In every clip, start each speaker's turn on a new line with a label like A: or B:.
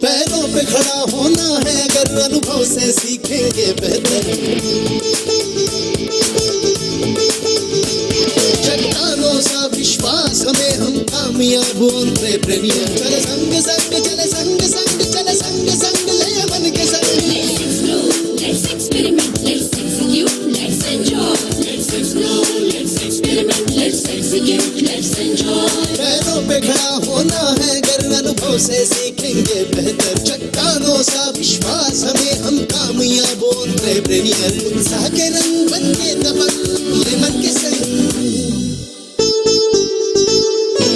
A: पैरों पे खड़ा होना है अगर अनुभव से सीखेंगे बेहतर। चट्टानों सा विश्वास हमें हम कामयाब एंटरप्रेन्योर। चले संग संग चले संग संग चले संग संग ले मन के संग।
B: Let's experiment, let's execute, let's enjoy. Let's explore, let's experiment, let's execute, let's enjoy.
A: पैरों पे खड़ा होना है अगर अनुभव से सीखेंगे बेहतर। चट्टानों सा विश्वास हमें हम कामयाब एंटरप्रेन्योर। उत्साह के रंग बन के तपन ले मन के संग।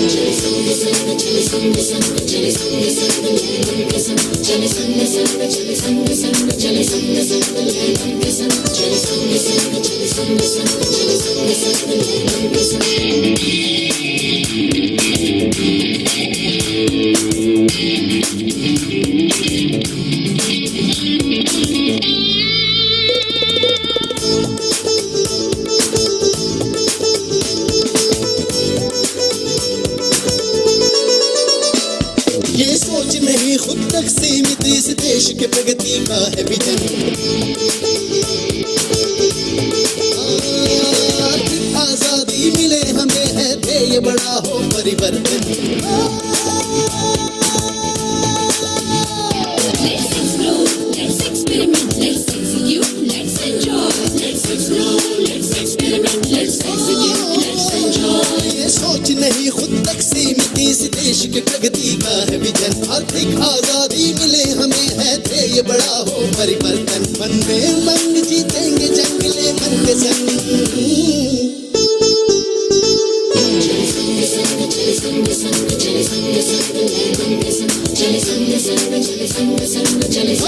A: चले संग संग चले संग संग चले संग संग ले मन के संग। चले संग संग चले संग संग चले संग संग ले मन के संग। चले संग संग चले संग संग चले संग संग ले मन के संग। ये सोच नहीं खुद तक सीमित इस देश के प्रगति का है विजन। आर्थिक आजादी मिले हमें है ध्येय बड़ा हो परिवर्तन।
B: Let's explore, let's experiment, let's execute, let's enjoy. Let's explore, let's experiment, let's execute, let's enjoy.
A: ये सोच नहीं खुद तक सीमित इस देश के प्रगति का है विजन। आर्थिक आजादी मिले हमें है ध्येय बड़ा हो परिवर्तन। मन में मन जीतेंगे जंग ले मन के संग। चले संग संग चले संग संग चले संग संग ले मन के संग। चले संग संग चले संग संग चले संग संग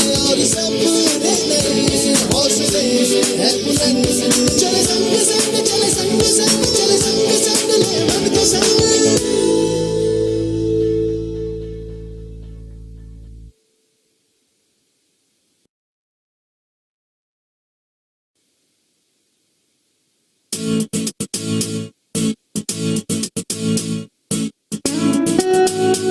A: मान है और सपने नए हौसले है बुलंद। चले संग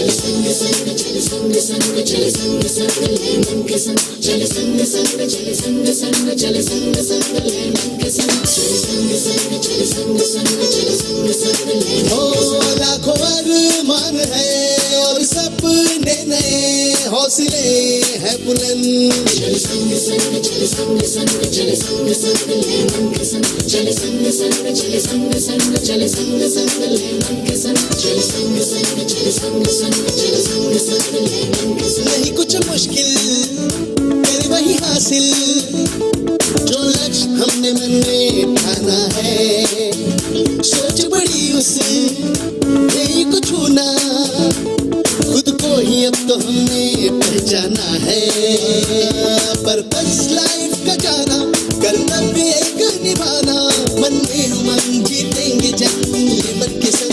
A: संग चले संग संग चले संग संग ले मन के संग। लाखों अरमान है और सपने नए हौसले है बुलंद। चले संग संग चले संग संग चले संग संग ले मन के संग। चले संग संग चले संग संग चले संग संग ले मन के संग। चले संग संग चले संग संग चले संग संग ले मन के संग। नहीं कुछ मुश्किल कर वही हासिल जो लक्ष्य हमने मन में ठाना है। सोच बड़ी उसे यही को छूना खुद को ही अब तो हमने पहचाना है। पर्पस लाइफ का जाना कर्तव्य एक निभाना। मन में उमंग जीतेंगे जंग ये मन के संग।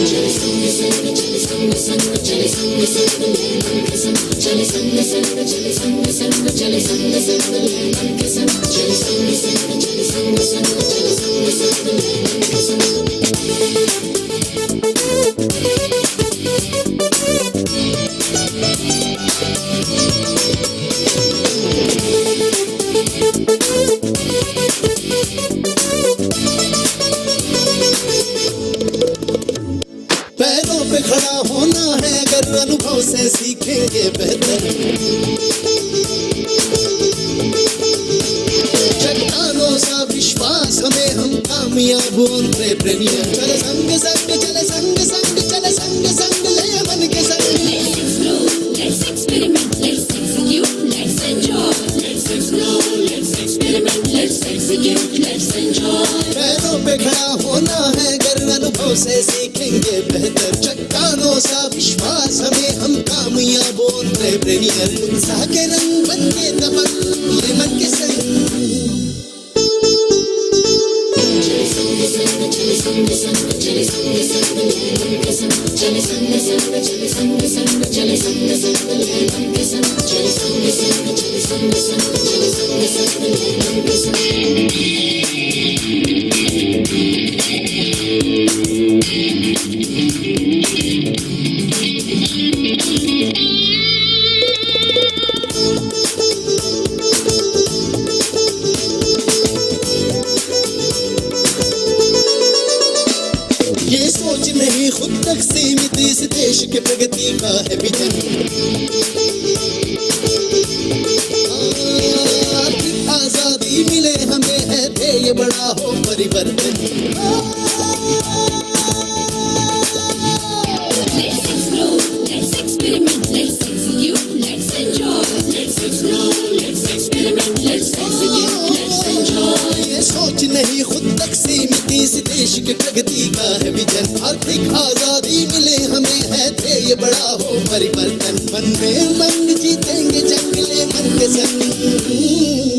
A: चले संग संग चले संग संग चले संग संग ले मन के संग। चले संग संग चले संग संग चले संग संग ले मन के संग। चले संग संग चले संग संग चले संग संग ले मन के संग। पैरों पे खड़ा होना है अगर अनुभव से सीखेंगे बेहतर। चट्टानों सा विश्वास हमें हम कामयाब एंटरप्रेन्योर। चले संग संग चले संग संग चले संग संग ले मन के संग।
B: Let's explore, let's experiment, let's execute, let's enjoy. Let's explore,
A: पैरों पे खड़ा होना है अगर अनुभव से सीखेंगे बेहतर चट्टानों सा विश्वास हमें हम कामयाब एंटरप्रेन्योर उत्साह के रंग बन के दबन ये मन के संग ये सोच नहीं खुद तक सीमित इस देश के प्रगति का है विजन आजादी मिले हमें है ध्येय बड़ा हो परिवर्तन
B: Let's explore, let's experiment, let's execute, let's enjoy. Let's explore, let's experiment, let's execute, let's enjoy.
A: ये सोच नहीं खुद तक सीमित इस देश के प्रगति का है विजन आर्थिक आजादी मिले हमें है ध्येय बड़ा हो परिवर्तन मन में मन जीतेंगे जंग ले मन के संग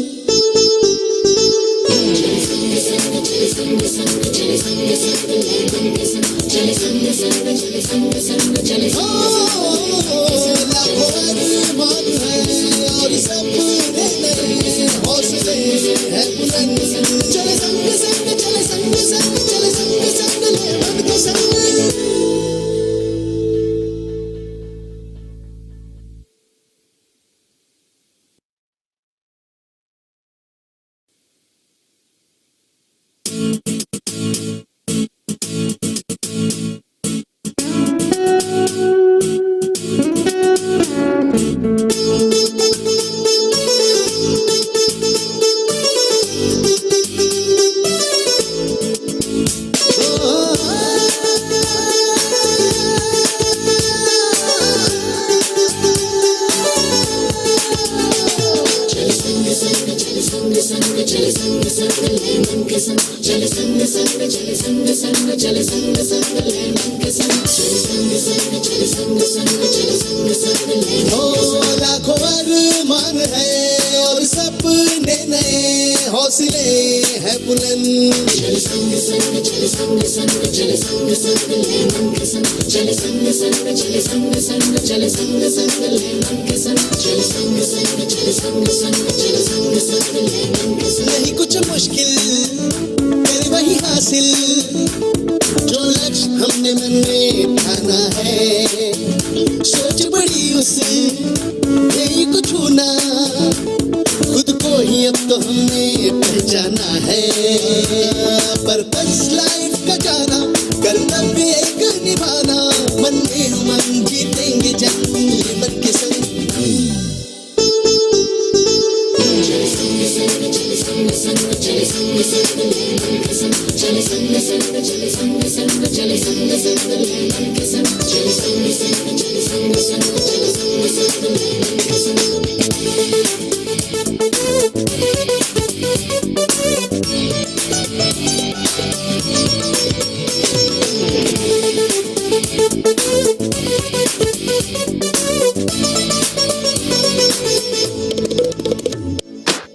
A: लाखों अरमान है और सपने नए हौसले हैं बुलंद चले संग संग चले संग संग चले संग संग ले मन के संग लाखों अरमान है और सपने नए हौसले हैं बुलंद चले संग संग चले संग संग चले संग संग ले मन के संग चले संग संग चले संग संग चले संग संग ले मन के संग चले संग संग चले संग संग चले संग संग ले मन के संग नहीं कुछ मुश्किल कर वही हासिल जो लक्ष्य हमने मन में ठाना है सोच बड़ी उसे यही को छूना खुद को ही अब तो हमने पहचाना है पर्पस लाइफ का जाना कर्तव्य एक निभाना मन में उमंग जीतेंगे जंग ये मन के संग चले संग संग चले संग संग चले संग संग ले मन के संग चले संग संग चले संग संग चले संग संग ले मन के संग चले संग संग चले संग संग चले संग संग ले मन के संग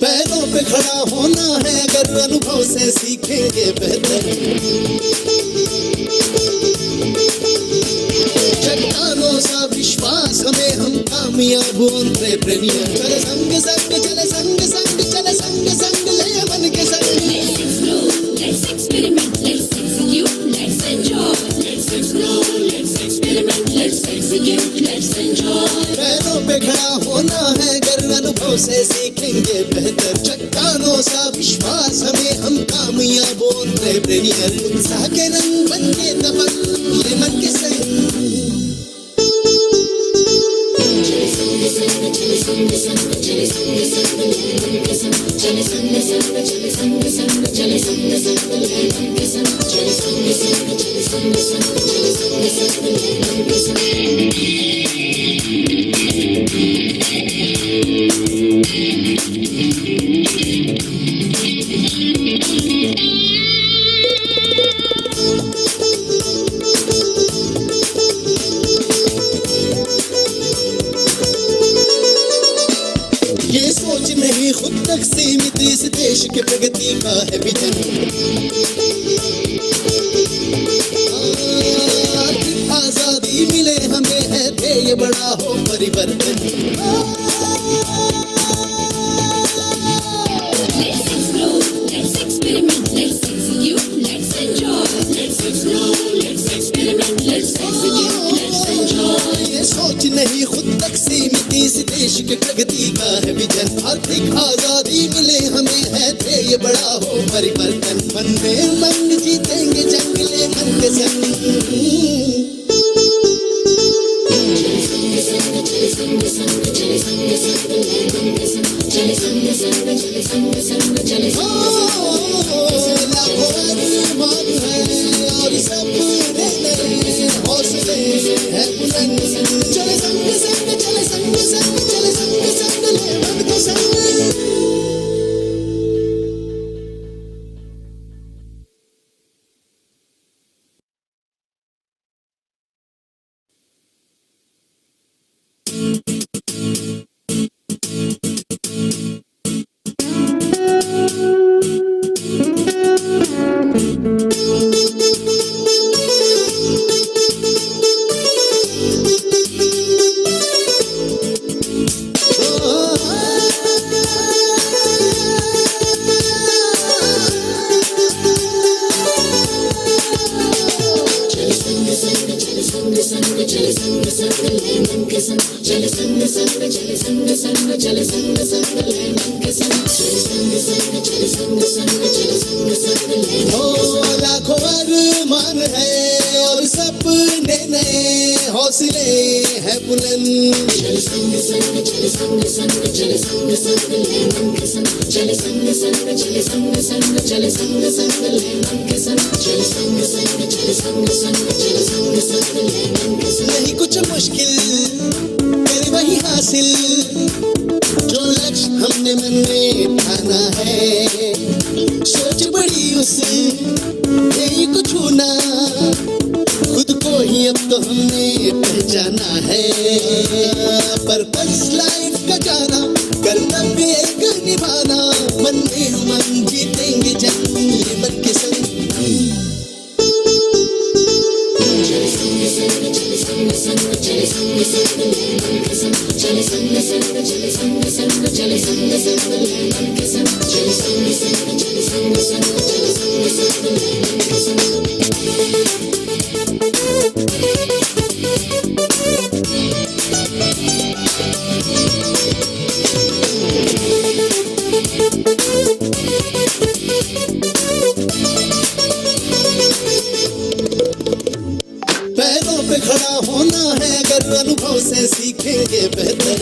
A: पैरों पे खड़ा होना है अगर अनुभव से सीखेंगे बेहतर चट्टानों सा विश्वास हमें हम कामयाब एंटरप्रेन्योर चले संग संग चले संग संग चले संग संग ले मन के संग
B: Let's explore, let's experiment, let's execute, let's enjoy. Let's explore, let's experiment, let's execute, let's enjoy.
A: पैरों पे खड़ा होना है अगर अनुभव से सीखेंगे बेहतर चट्टानों सा विश्वास हमें हम कामयाब एंटरप्रेन्योर उत्साह के रंग बन के दबन ये मन के संग चले संग संग चले संग संग चले संग संग ले मन के संग चले संग संग चले संग संग चले संग संग ले मन के संग चले संग संग चले संग संग चले संग संग ले मन के संग के प्रगति का है विजन। आर्थिक आजादी मिले हमें है ध्येय बड़ा हो परिवर्तन।
B: Let's explore, let's experiment, let's execute, let's enjoy. Let's explore, let's experiment, let's execute, let's enjoy.
A: ये सोच नहीं खुद तक सीमित इस देश के प्रगति का है विजन। आर्थिक आजादी मिले हमें है ध्येय बड़ा हो परिवर्तन। मन में मन जीतेंगे जंग ले मन के संग। और सपने नए हौसले हैं बुलंद। चले संग संग चले संग संग चले संग संग ले मन के संग। लाखों अरमान है और सपने नए हौसले हैं बुलंद। चले संग संग चले संग संग चले संग संग ले मन के संग। चले संग संग चले संग संग चले संग संग ले मन के संग। चले संग संग चले संग संग चले संग संग ले मन के संग। नहीं कुछ मुश्किल कर वही हासिल जो लक्ष्य हमने मन में ठाना है। सोच बड़ी उस ध्येय को छूना खुद को ही अब तो हमने पहचाना है। पर्पस लाइफ का जाना कर्तव्य एक निभाना। मन में उमंग जीतेंगे जंग ये मन के संग। चले संग संग चले संग संग चले संग संग ले मन के संग। चले संग संग चले संग संग चले संग संग ले मन के संग। चले संग संग चले संग संग चले संग संग ले मन के संग। पैरों पे खड़ा होना है अगर अनुभव से सीखेंगे बेहतर।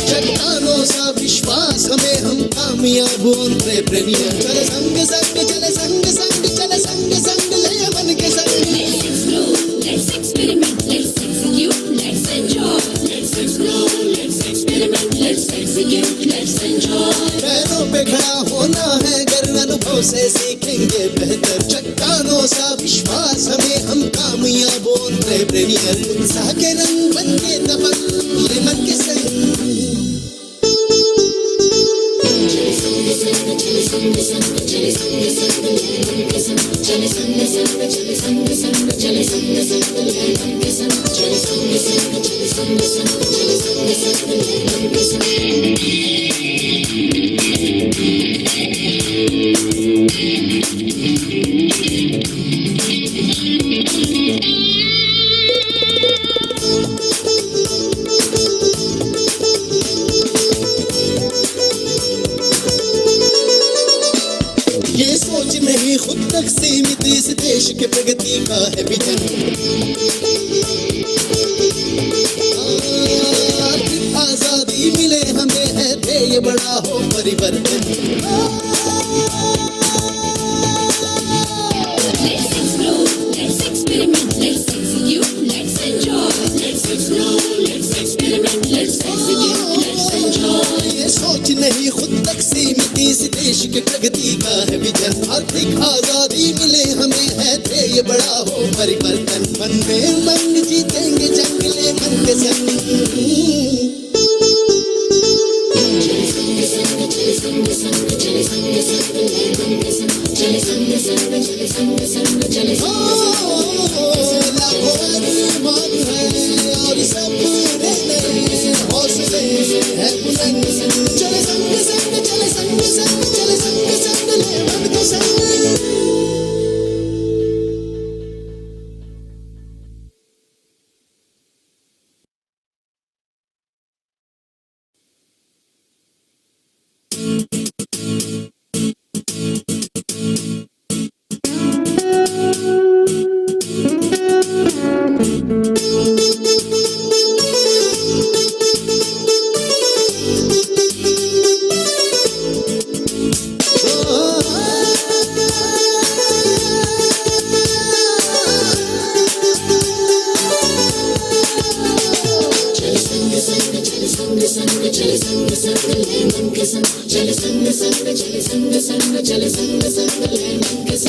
A: चट्टानों सा विश्वास हमें हम कामयाब एंटरप्रेन्योर। चले संग संग चले संग संग चले संग संग ले मन के संग।
B: Let's explore, let's experiment, let's execute, let's enjoy. Let's explore, let's experiment, let's execute, let's enjoy.
A: पैरों पे खड़ा होना है अगर अनुभव से सीखेंगे बेहतर। चट्टानों सा विश्वास हमें हम कामयाब एंटरप्रेन्योर। उत्साह के रंग बन के तपन ले मन के संग। चले संग संग चले संग संग चले संग संग ले मन के संग। चले संग संग चले संग संग चले संग संग ले मन के संग। चले संग संग चले संग संग चले संग संग ले मन के संग। ये सोच नहीं खुद तक सीमित इस देश के प्रगति का है विजन। आर्थिक आजादी मिले हमें है ध्येय बड़ा हो परिवर्तन।
B: Let's explore, let's experiment, let's execute, let's enjoy. Let's explore, let's experiment, let's execute, let's enjoy.
A: ये सोच नहीं खुद तक सीमित इस देश के प्रगति का है विजन। आर्थिक आजादी मिले हमें है ध्येय बड़ा हो परिवर्तन। मन में मन जीतेंगे जंग ले मन के संग। लाखों अरमान है और सपने नए हौसले हैं बुलंद चले संग संग चले संग संग चले संग संग ले मन के संग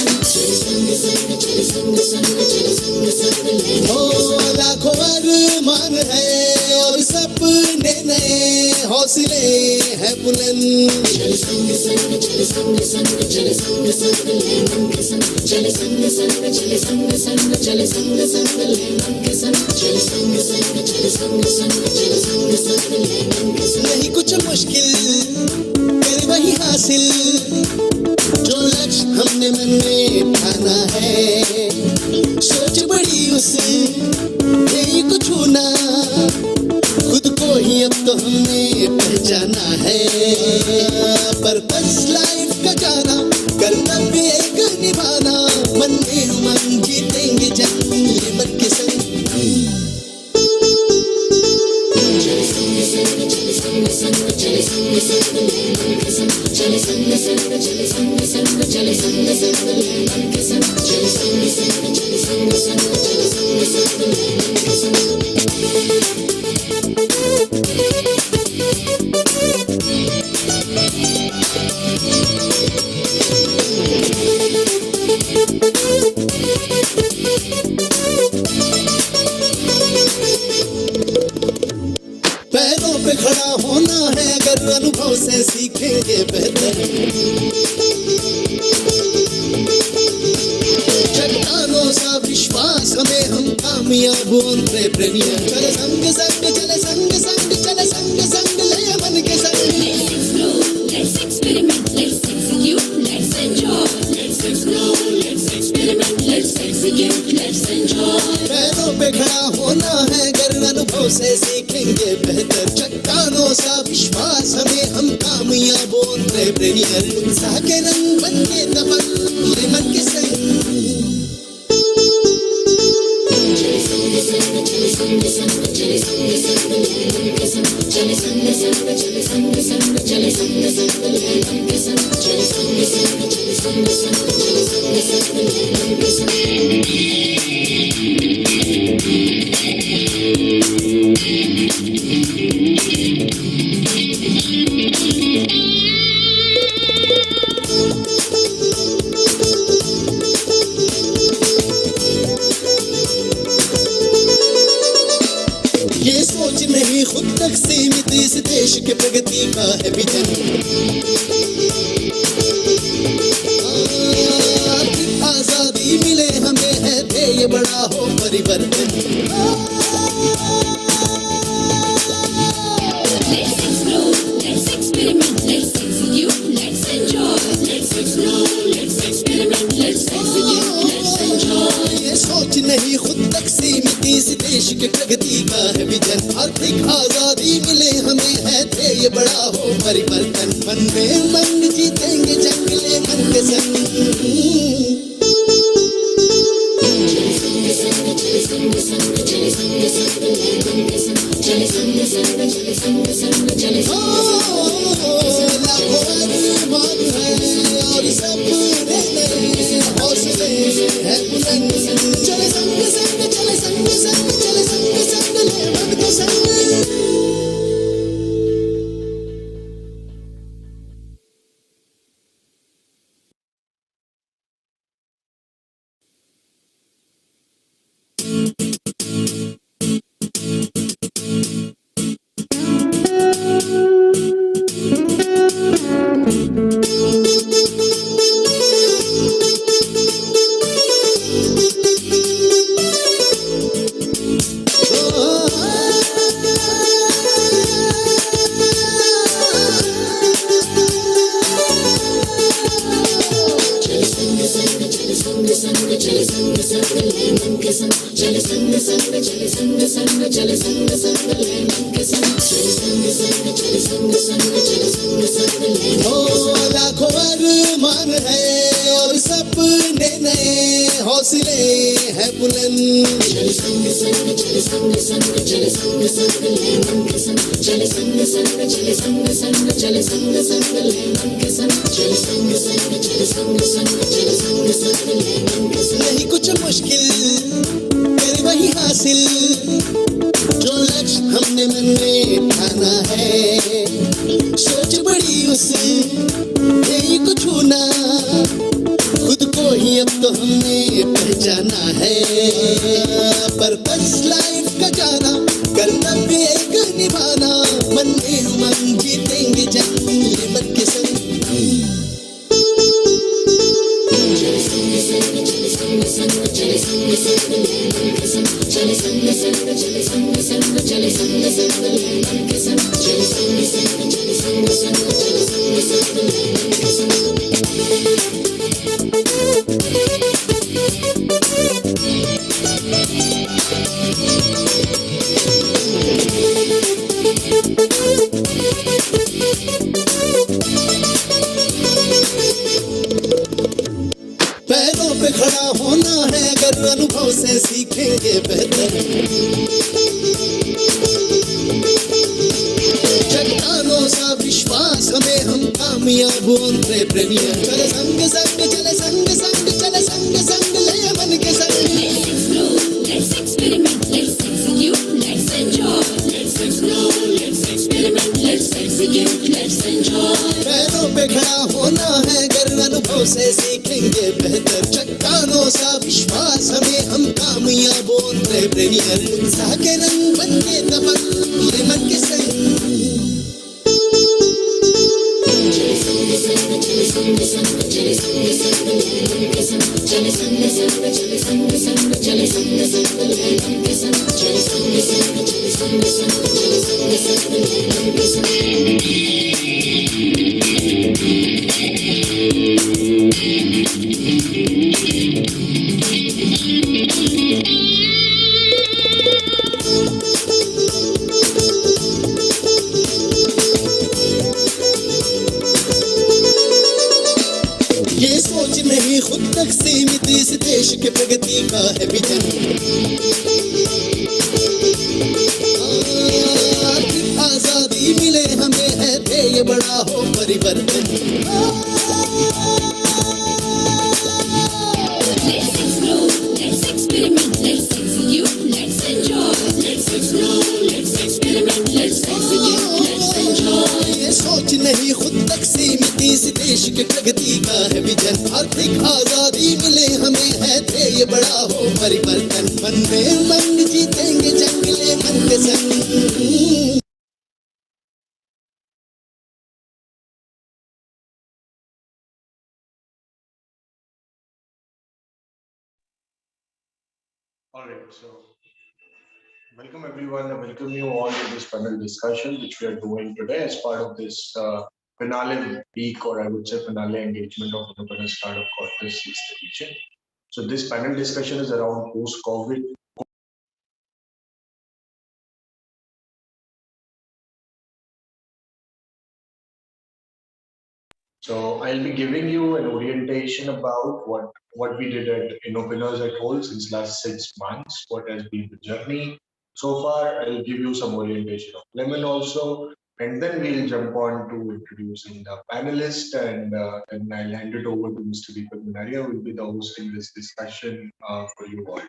A: लाखों अरमान है और सपने नए हौसले हैं बुलंद चले संग संग चले संग संग चले संग संग ले मन के संग चले संग संग चले संग संग चले संग संग ले मन के संग चले संग संग चले संग संग चले संग संग ले मन के संग नहीं कुछ मुश्किल फिर वही हासिल जो लक्ष्य हमने मन में ठाना है सोच बड़ी उसे यही को छूना खुद को ही अब तो हमने पहचाना है पर्पस लाइफ का जाना कर्तव्य एक निभाना मन में उमंग जीतेंगे जंग ये मन के संग चले संग संग चले संग संग चले संग संग ले मन के संग चले संग संग चले संग संग चले संग संग ले मन के संग चले संग संग चले संग संग चले संग संग ले मन के संग पैरों पे खड़ा होना है अगर अनुभव से सीखेंगे बेहतर चट्टानों सा विश्वास हमें हम कामयाब एंटरप्रेन्योर चले संग संग चले संग संग चले संग संग ले मन के संग
B: Let's experiment, let's execute, let's enjoy. Let's explore, let's experiment, let's execute, let's enjoy.
A: पैरों पे खड़ा होना है अगर अनुभव से सीखेंगे बेहतर चट्टानों सा विश्वास हमें हम कामयाब एंटरप्रेन्योर उत्साह के रंग बन के दबन ये मन के संग चले संग संग चले संग संग चले संग संग ले मन के संग चले संग संग चले संग संग चले संग संग ले मन के संग चले संग संग चले संग संग चले संग संग ले मन के संग ये सोच नहीं खुद तक सीमित इस देश के प्रगति का है विजन आजादी मिले हमें है ध्येय बड़ा हो परिवर्तन
B: Let's explore, let's experiment, let's execute, let's enjoy. Let's explore, let's experiment, let's execute, let's enjoy.
A: ये सोच नहीं खुद तक सीमित इस देश के प्रगति का है विजन आर्थिक आजादी मिले हमें है ध्येय बड़ा हो परिवर्तन मन में उमंग जीतेंगे जंग ले मन के संग चले संग संग चले संग संग चले संग संग ले मन के संग चले संग संग चले संग संग चले लाखों अरमान है और सपने नए हौसले हैं बुलंद चले संग संग चले संग संग चले संग संग ले मन के संग लाखों अरमान है और सपने नए, हौसले हैं बुलंद। चल संग संग, चल संग संग, चल संग संग ले मन के संग, चल संग संग, चल संग संग, चल संग संग ले मन के संग, चल संग संग, चल संग संग, चल संग संग ले मन के संग। नहीं कुछ मुश्किल कर वही हासिल, जो लक्ष्य हमने मन में ठाना है, सोच बड़ी उसे यही को छूना, खुद को ही अब तो हमने पहचाना है। पर्पस लाइफ का जाना, कर्तव्य एक निभाना, मन में मन जीतेंगे जंग ये मन के संग। चल संग संग, चल संग संग, चल संग संग ले मन के संग, चल संग संग, चल संग संग, चल संग संग ले मन के संग, चल संग संग, चल संग संग, चल संग संग ले मन के संग। पैरों पे खड़ा होना है अगर अनुभव से सीखेंगे बेहतर, चट्टानों सा विश्वास हमें हम कामयाब एंटरप्रेन्योर। चले संग संग, चले संग संग, चले संग संग ले मन के संग।
B: Let's experiment, let's execute, let's enjoy. Let's explore, let's experiment, let's execute, let's enjoy.
A: पैरों पे खड़ा होना है अगर अनुभव से सीखेंगे बेहतर, चट्टानों सा विश्वास हमें हम कामयाब एंटरप्रेन्योर। उत्साह के रंग बन के तपन ये मन के संग। चल संग संग, चल संग संग, चल संग संग ले मन के संग, चल संग संग, चल संग संग, चल संग संग ले मन के संग, चल संग संग, चल संग संग, चल संग संग ले मन के संग। ये सोच नहीं खुद तक सीमित, इस देश के प्रगति का है विजन। आर्थिक आजादी मिले हमें है ध्येय बड़ा हो परिवर्तन।
B: Let's explore, let's experiment, let's execute, let's enjoy. Let's explore, let's experiment, let's execute, let's enjoy.
A: ये सोच नहीं खुद तक सीमित, इस देश के प्रगति का है विजन। आर्थिक आजादी मिले हमें है ध्येय बड़ा हो परिवर्तन। मन में मन जीतेंगे जंग ले मन के संग।
C: All right, so welcome everyone. I welcome you all to this panel discussion, which we are doing today as part of this finale week, or I would say finale engagement of Entrepreneur Startup Contest 6th edition. So this panel discussion is around post-COVID. So I'll be giving you an orientation about what we did at Innopreneurs at Whole since last 6 months, what has been the journey so far. I'll give you some orientation of Lemon also, and then we'll jump on to introducing the panelist, and then I'll hand it over to Mr. Deepak Manaria, who will be the host in this discussion for you all.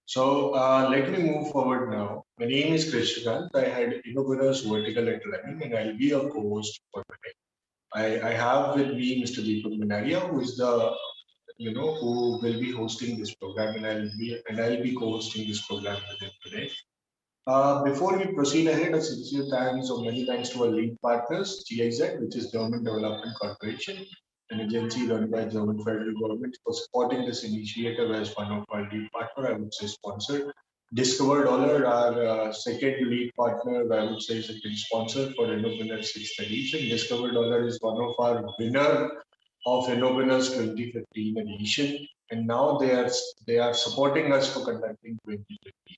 C: So let me move forward now. My name is Krishnan. I had Innopreneurs Vertical at Lemon, and I'll be a co-host for today. I have with me Mr. Deepak Manaria, who is the who will be hosting this program, and I'll be co-hosting this program with him today. Before we proceed ahead, a sincere thanks or many thanks to our lead partners, GIZ, which is German Development Corporation, an agency run by German federal government, for supporting this initiative as one of our lead partner, I would say sponsor. Discover Dollar, our second lead partner, I would say second sponsor for Innopreneur 6th edition. Discover Dollar is one of our winner of Innopreneur's 2015 edition, and now they are supporting us for conducting 2015.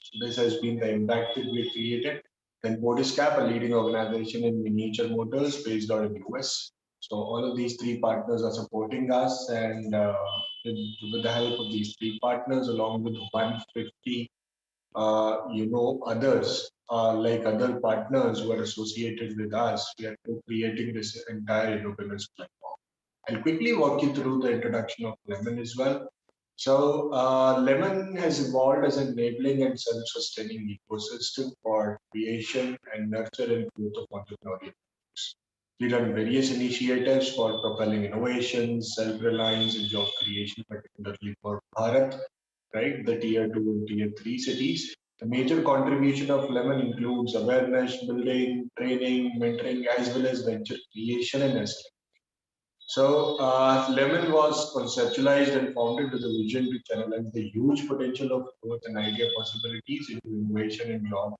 C: So this has been the impact that we created. Then Bodiscap, a leading organization in miniature motors based out of US. So all of these three partners are supporting us, and with the help of these three partners, along with 150, others, like other partners who are associated with us, we are creating this entire Innopreneurs platform. I'll quickly walk you through the introduction of Lemon as well. So, Lemon has evolved as an enabling and self-sustaining ecosystem for creation and nurture and growth of entrepreneurial networks. We run various initiatives for propelling innovation, self-reliance, and job creation, particularly for Bharat, right, the tier 2 and tier 3 cities. The major contribution of Lemon includes awareness building, training, mentoring, as well as venture creation and SLM. So, Lemon was conceptualized and founded with a vision to channelize the huge potential of growth and idea possibilities into innovation and job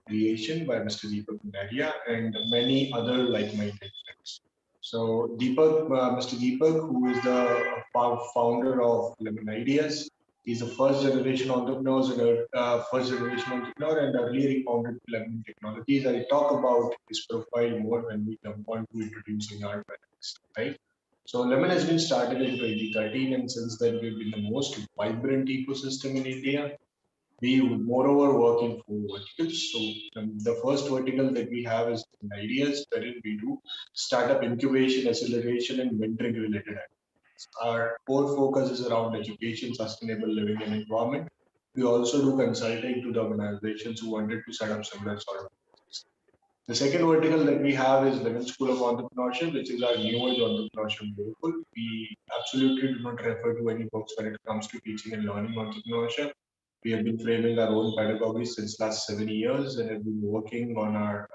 C: creation by Mr. Deepak Gunaria and many other like-minded friends. So, Mr. Deepak, who is the founder of Lemon Ideas, he's a first generation entrepreneur, and earlier he founded Lemon Technologies. I'll talk about his profile more when we jump on to introducing our panelists, right? So Lemon has been started in 2013, and since then we've been the most vibrant ecosystem in India. We moreover work in four verticals. So the first vertical that we have is ideas, wherein we do startup incubation, acceleration, and mentoring related activities. Our core focus is around education, sustainable living, and environment. We also do consulting to the organizations who wanted to set up similar sort of businesses. The second vertical that we have is Lemon School of Entrepreneurship, which is our new age entrepreneurship vehicle. We absolutely do not refer to any books when it comes to teaching and learning entrepreneurship. We have been framing our own pedagogy since last 7 years, and have been working on our,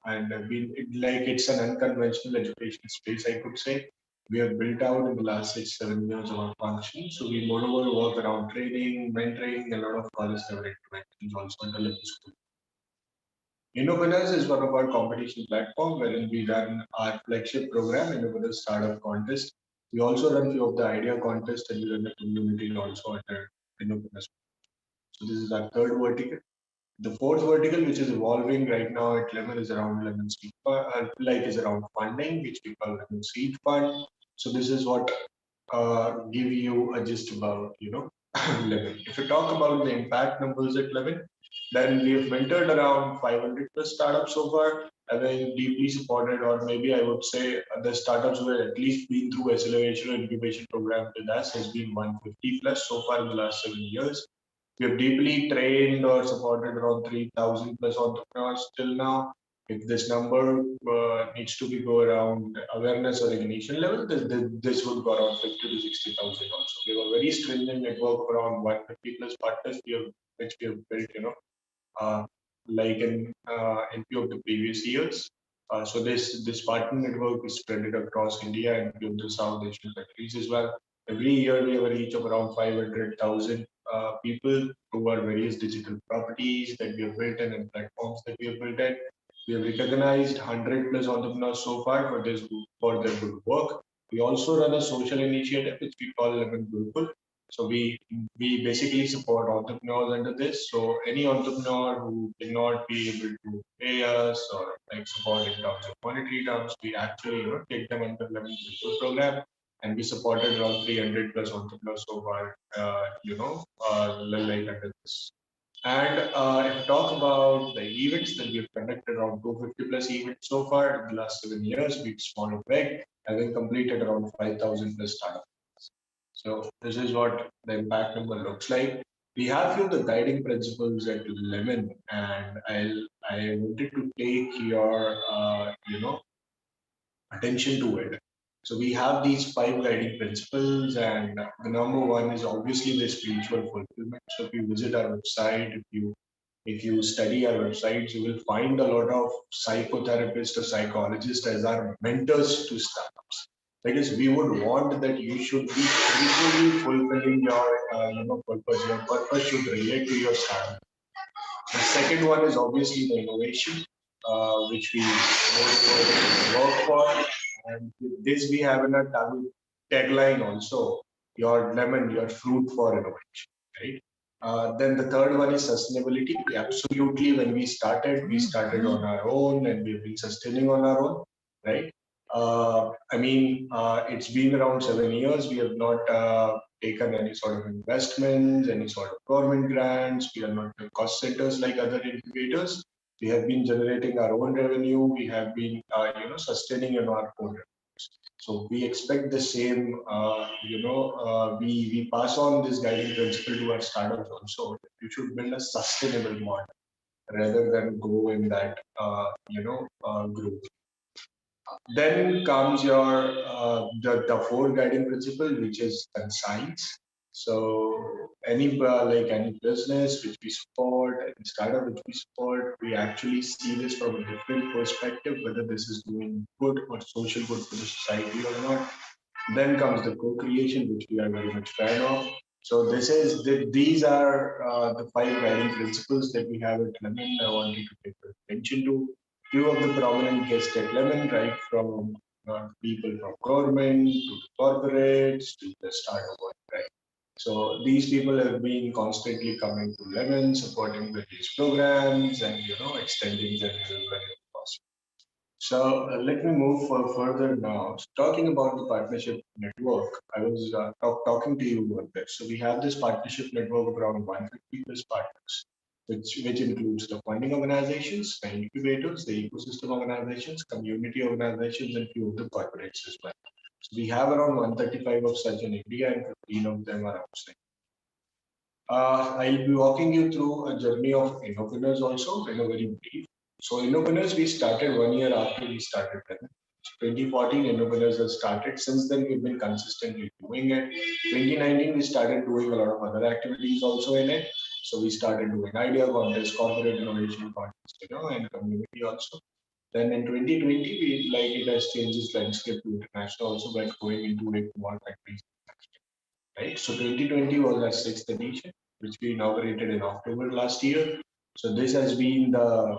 C: and have been it's an unconventional education space, I could say. We have built out in the last 6, 7 years of our function. So we moreover work around training, mentoring, a lot of college level interventions also under Lemon School. Innovinners is one of our competition platform wherein we run our flagship program, Innovinners Startup Contest. We also run few of the idea contests and we run a community also under Innovinners. So this is our third vertical. The fourth vertical, which is evolving right now at Lemon, is around Lemon Seed, is around funding, which we call Lemon Seed Fund. So this is what give you a gist about, Lemon. If we talk about the impact numbers at Lemon, then we have mentored around 500 plus startups so far, having deeply supported, or maybe I would say the startups who have at least been through acceleration or incubation program with us has been 150 plus so far in the last 7 years. We have deeply trained or supported around 3,000 plus entrepreneurs till now. If this number needs to be go around awareness or recognition level, this would go around 50 to 60,000 also. We have a very stringent network of around 150 plus partners which we have built, uh, like in few of the previous years. So this partner network is spread across India and few of the South Asian countries as well. Every year we have a reach of around 500,000 people through our various digital properties that we have built and platforms that we have built in. We have recognized 100 plus entrepreneurs so far for their good work. We also run a social initiative which we call Lemon Gurukul. So we basically support entrepreneurs under this. So any entrepreneur who cannot be able to pay us or like support in terms of monetary terms, we actually take them under Lemon Gurukul program, and we supported around 300 plus entrepreneurs so far. Like under this. And if we talk about the events, then we've conducted around 250 plus events so far in the last 7 years. We've small and big, having completed around 5,000 plus startups. So this is what the impact number looks like. We have few of the guiding principles at Lemon, and I wanted to take your attention to it. So we have these five guiding principles, and the number one is obviously the spiritual fulfillment. So if you visit our website, if you If you study our websites, you will find a lot of psychotherapists or psychologists as our mentors to startups. Because we would want that you should be equally fulfilling your purpose. Your purpose should relate to your startup. The second one is obviously the innovation, which we work for. And with this, we have in our tagline also, your lemon, your fruit for innovation, right? Then the third one is sustainability. Absolutely, when we started on our own and we've been sustaining on our own, right? It's been around 7 years. We have not taken any sort of investments, any sort of government grants. We are not cost centers like other incubators. We have been generating our own revenue. We have been, sustaining in our own revenues. So we expect the same. We pass on this guiding principle to our startups also. You should build a sustainable model rather than go in that, growth. Then comes your the fourth guiding principle, which is conscience. So any business which we support, any startup which we support, we actually see this from a different perspective, whether this is doing good or social good for the society or not. Then comes the co-creation, which we are very much fan of. So these are the five guiding principles that we have at Lemon. I wanted to take your attention to few of the prominent guests at Lemon, right from people from government to corporates to the startup world, right? So these people have been constantly coming to Lemon, supporting various programs and extending their revenue costs. So let me move further now. Talking about the partnership network, I was talking to you about this. So we have this partnership network of around 150 plus partners, which includes the funding organizations, the incubators, the ecosystem organizations, community organizations, and few of the corporates as well. So we have around 135 of such in India, and 15 of them are outside. I'll be walking you through a journey of innovators also in a very brief. So innovators, we started 1 year after we started. 2014, innovators has started. Since then, we've been consistently doing it. 2019, we started doing a lot of other activities also in it. So we started doing idea contest, corporate innovation contest, and community also. Then in 2020, we like it has changed its landscape to international also by going into like more countries, right? So 2020 was our sixth edition, which we inaugurated in October last year. So this has been the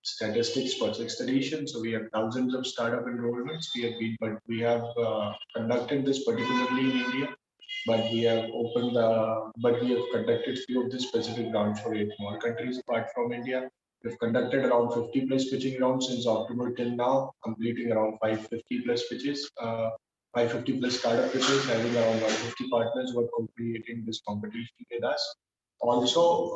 C: statistics for sixth edition. So we have thousands of startup enrollments. We have conducted this particularly in India, but we have conducted few of the specific rounds for 8 more countries apart from India. We've conducted around 50 plus pitching rounds since October till now, completing around 550 plus pitches. 550 plus startup pitches, having around 150 partners who are co-creating this competition with us. Also,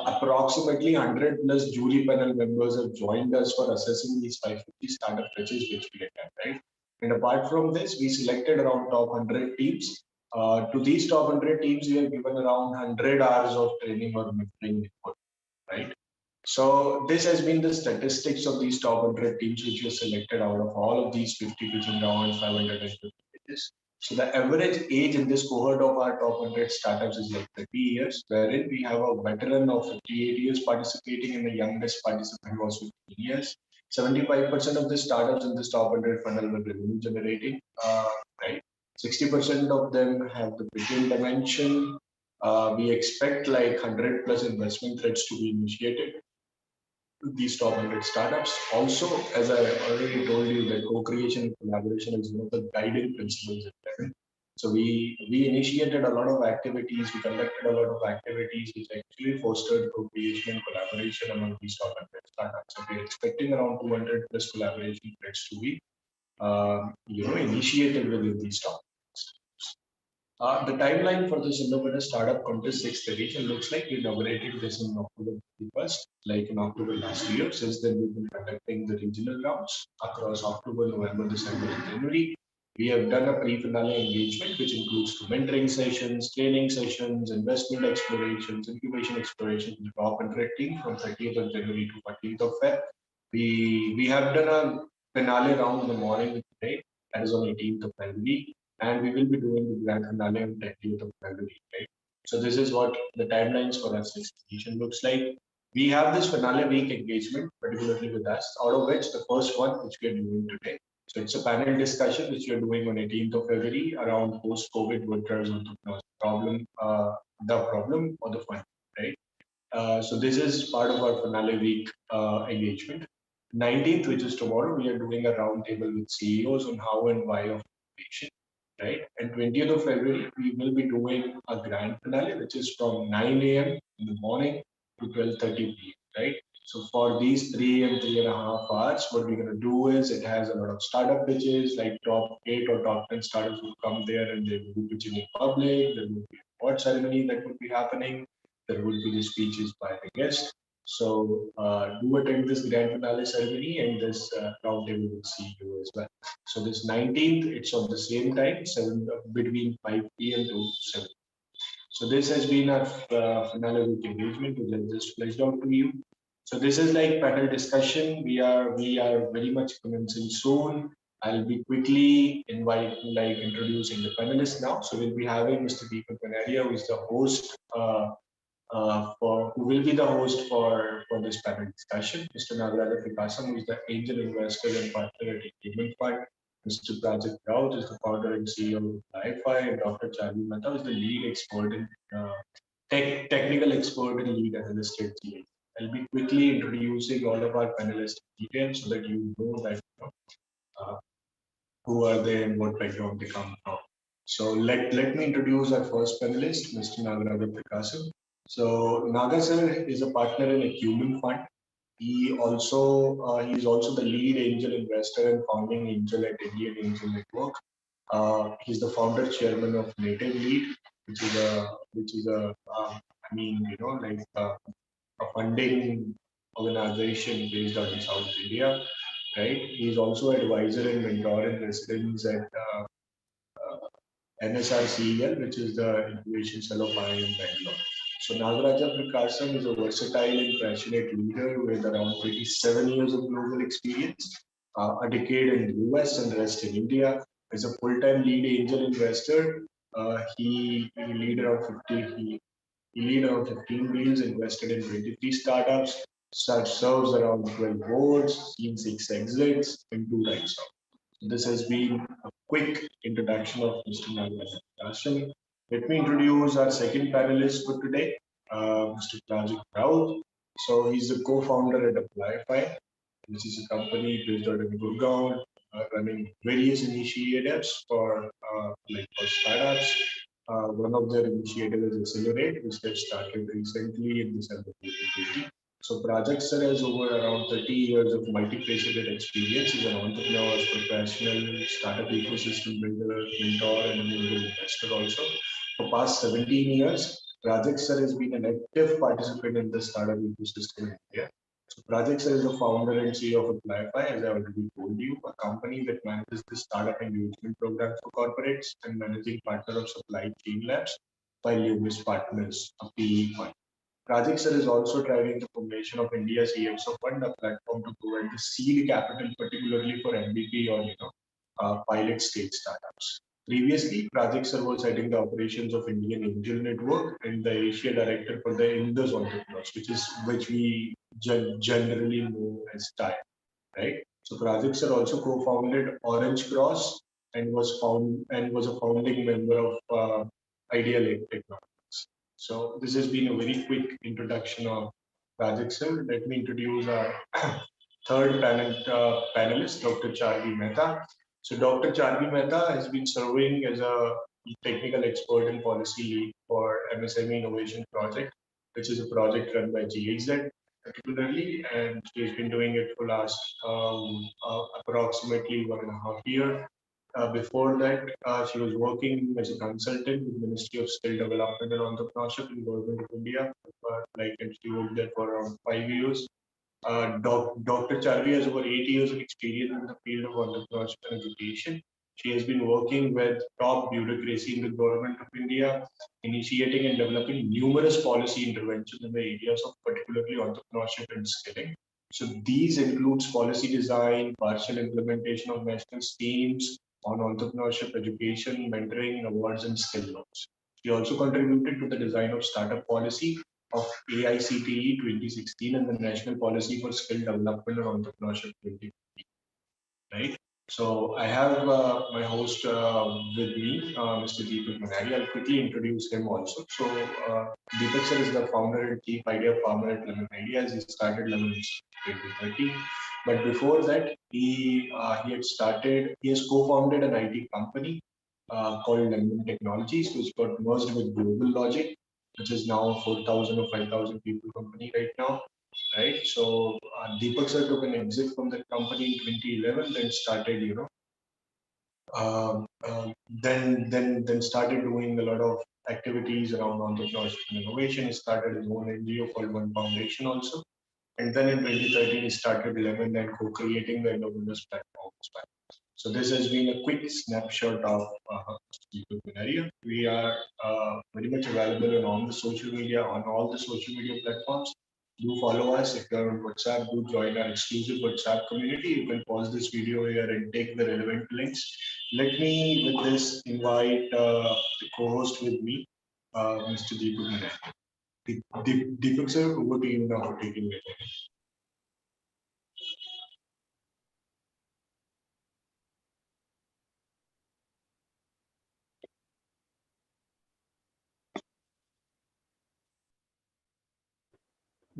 C: approximately 100 plus jury panel members have joined us for assessing these 550 startup pitches which we attend, right? And apart from this, we selected around top 100 teams. To these top 100 teams, we have given around 100 hours of training or mentoring input, right? So this has been the statistics of these top 100 teams which were selected out of all of these 50 pitching rounds, 550 pitches. So the average age in this cohort of our top 100 startups is like 30 years, wherein we have a veteran of 58 years participating and the youngest participant was 15 years. 75% of the startups in this top 100 funnel were revenue generating, right? 60% of them have the pitching dimension. We expect like 100 plus investment threads to be initiated these top 100 startups. Also, as I already told you, that co-creation and collaboration is one of the guiding principles in Lemon. So we initiated a lot of activities, we conducted a lot of activities which actually fostered co-creation and collaboration among these top 100 startups. So we're expecting around 200 plus collaboration threads to be initiated within these top startups. The timeline for this innovative startup contest sixth edition looks like we inaugurated this in October 31st, like in October last year. Since then, we've been conducting the regional rounds across October, November, December, and January. We have done a pre-finale engagement, which includes mentoring sessions, training sessions, investment explorations, incubation explorations with the top 100 team from 30th of January to 14th of Feb. We have done a finale round in the morning today, that is on 18th of February, and we will be doing the grand finale on 20th of February, right? So this is what the timelines for our sixth edition looks like. We have this finale week engagement, particularly with us, out of which the first one, which we are doing today. So it's a panel discussion which we are doing on 18th of February around post-COVID workers entrepreneurs problem, the problem or the fund, right? So this is part of our finale week engagement. 19th, which is tomorrow, we are doing a roundtable with CEOs on how and why of innovation, right? And 20th of February, we will be doing a grand finale, which is from 9 a.m. in the morning to 12:30 p.m., right? So for these 3 and 3.5 hours, what we're going to do is it has a lot of startup pitches, like top 8 or top 10 startups will come there and they will be pitching in public. There will be a award ceremony that will be happening. There will be the speeches by the guests. So do attend this grand finale ceremony and this roundtable will see you as well. So this 19th, it's on the same time, 7 between 5 p.m. to 7. So this has been our finale week engagement, which I just fleshed out to you. So this is like panel discussion. We are very much commencing soon. I'll be quickly introducing the panelists now. So we'll be having Mr. Deepak Panaria, who is the host for who will be the host for this panel discussion. Mr. Nagaraja Pikasam, who is the angel investor and partner at Human Fund. Mr. Prajakth Rao is the founder and CEO of Wi-Fi, and Dr. Charvi Mehta is the lead expert in technical expert and lead analyst at GA. I'll be quickly introducing all of our panelists in detail so that you know that uh, who are they and what background they come from. So let me introduce our first panelist, Mr. Nagaraja Pikasam. So Naga sir is a partner in a human fund. He is also the lead angel investor and founding angel at Indian Angel Network. He's the founder chairman of Native Lead, which is a I mean you know like a funding organization based out in South India, right? He's also advisor and mentor in residence at NSRCEL, which is the Innovation Cell of IIM Bangalore. So Nagaraja Prakasam is a versatile and passionate leader with around 27 years of global experience, a decade in the US and the rest in India. As a full-time lead angel investor, he lead around 50 he lead around 15 deals, invested in 23 startups, serves around 12 boards, seen 6 exits, and 2 write this has been a quick introduction of Mr. Nagarajan Prakasam. Let me introduce our second panelist for today, Mr. Prajakth Rao. So he's the co-founder at Applyify, which is a company based out in Gurgaon, running various initiatives for startups. One of their initiatives is Accelerate, which they started recently in December 2020. So Prajakth sir has over around 30 years of multifaceted experience. He's an entrepreneur, professional, startup ecosystem builder, mentor, and an angel investor also. For past 17 years, Prajakth sir has been an active participant in the startup ecosystem in India. So Prajakth sir is the founder and CEO of Applyify, as I already told you, a company that manages the startup engagement program for corporates and managing partner of Supply Chain Labs, while Lewis Partners, a PE fund. Prajakth sir is also driving the formation of India's EXO Fund, a platform to provide the seed capital, particularly for MVP or pilot stage startups. Previously, Prajakth sir was heading the operations of Indian Angel Network and the Asia Director for the Indus Entrepreneurs, which we generally know as TIE, right? So Prajakth sir also co-founded Orange Cross and was a founding member of Idea Lake Technologies. So this has been a very quick introduction of Prajakth sir. Let me introduce our third panelist, Dr. Charvi Mehta. So Dr. Charvi Mehta has been serving as a technical expert and policy lead for MSME Innovation Project, which is a project run by GXZ particularly, and she's been doing it for last approximately 1.5 years. Before that, she was working as a consultant with Ministry of Skill Development and Entrepreneurship in Government of India. And she worked there for around 5 years. Dr. Charvi has over 8 years of experience in the field of entrepreneurship and education. She has been working with top bureaucracy in the Government of India, initiating and developing numerous policy interventions in the areas of particularly entrepreneurship and skilling. So these includes policy design, partial implementation of national schemes on entrepreneurship, education, mentoring, awards, and skill loans. She also contributed to the design of startup policy of AICTE 2016 and the National Policy for Skill Development and Entrepreneurship 2015, right? So I have my host with me, Mr. Deepak Manari. I'll quickly introduce him also. So Deepak sir is the founder and chief idea farmer at Lemon Ideas. He started Lemon in 2013. But before that, he has co-founded an IT company called Lemon Technologies, which got merged with Global Logic, which is now a 4,000 or 5,000 people company right now, right? So Deepak sir took an exit from that company in 2011, then started, then started doing a lot of activities around entrepreneurship and innovation. He started his own NGO called One Foundation also, and then in 2013 he started Lemon and co-creating the innovators platform as well. So this has been a quick snapshot of Deepak Binaria. We are very much available on the social media, on all the social media platforms. Do follow us. If you're on WhatsApp, do join our exclusive WhatsApp community. You can pause this video here and take the relevant links. Let me, with this, invite the co-host with me, Mr. Deepak Binaria. Deepak sir, over to you now for taking it.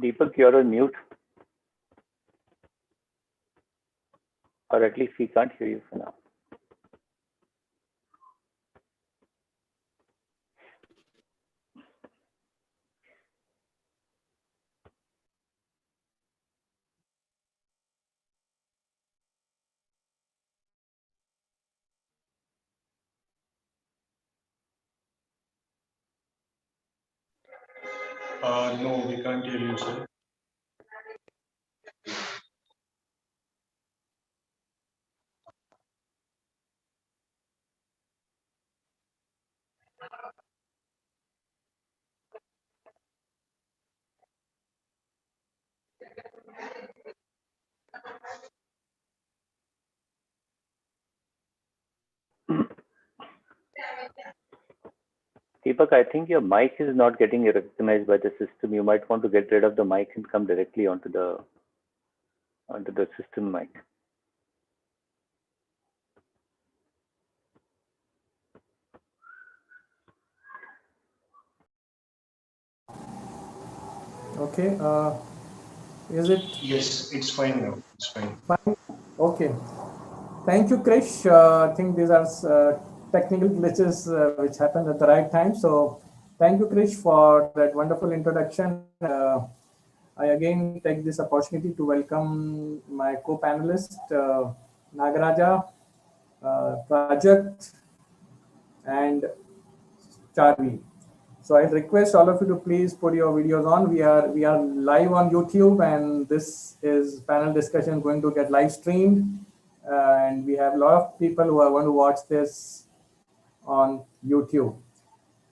D: Deepak, you're on mute, or at least we can't hear you for now.
C: No, we can't hear you, sir.
D: Deepak, I think your mic is not getting recognized by the system. You might want to get rid of the mic and come directly onto the system mic.
E: Okay. Is it?
C: Yes, it's fine now. It's fine.
E: Fine. Okay. Thank you, Krish. I think these are technical glitches which happened at the right time. So thank you, Krish, for that wonderful introduction. I again take this opportunity to welcome my co-panelist, Nagaraja, Project, and Charvi. So I request all of you to please put your videos on. We are live on YouTube, and this is panel discussion going to get live streamed. And we have a lot of people who are going to watch this on YouTube.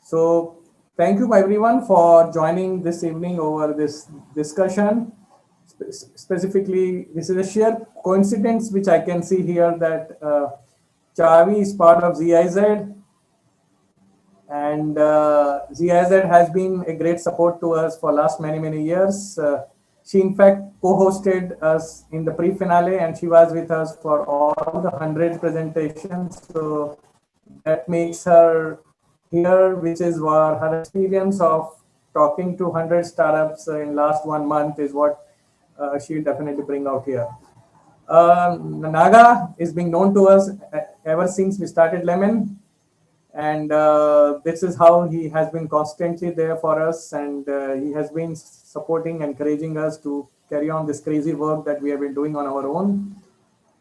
E: So thank you everyone for joining this evening over this discussion. Specifically, this is a sheer coincidence which I can see here that Chavi is part of ZIZ, and ZIZ has been a great support to us for last many years. She in fact co-hosted us in the pre-finale, and she was with us for all the 100 presentations. So that makes her here, which is her experience of talking to 100 startups in last 1 month is what she'll definitely bring out here. Naga is being known to us ever since we started Lemon, and this is how he has been constantly there for us, and he has been supporting, encouraging us to carry on this crazy work that we have been doing on our own.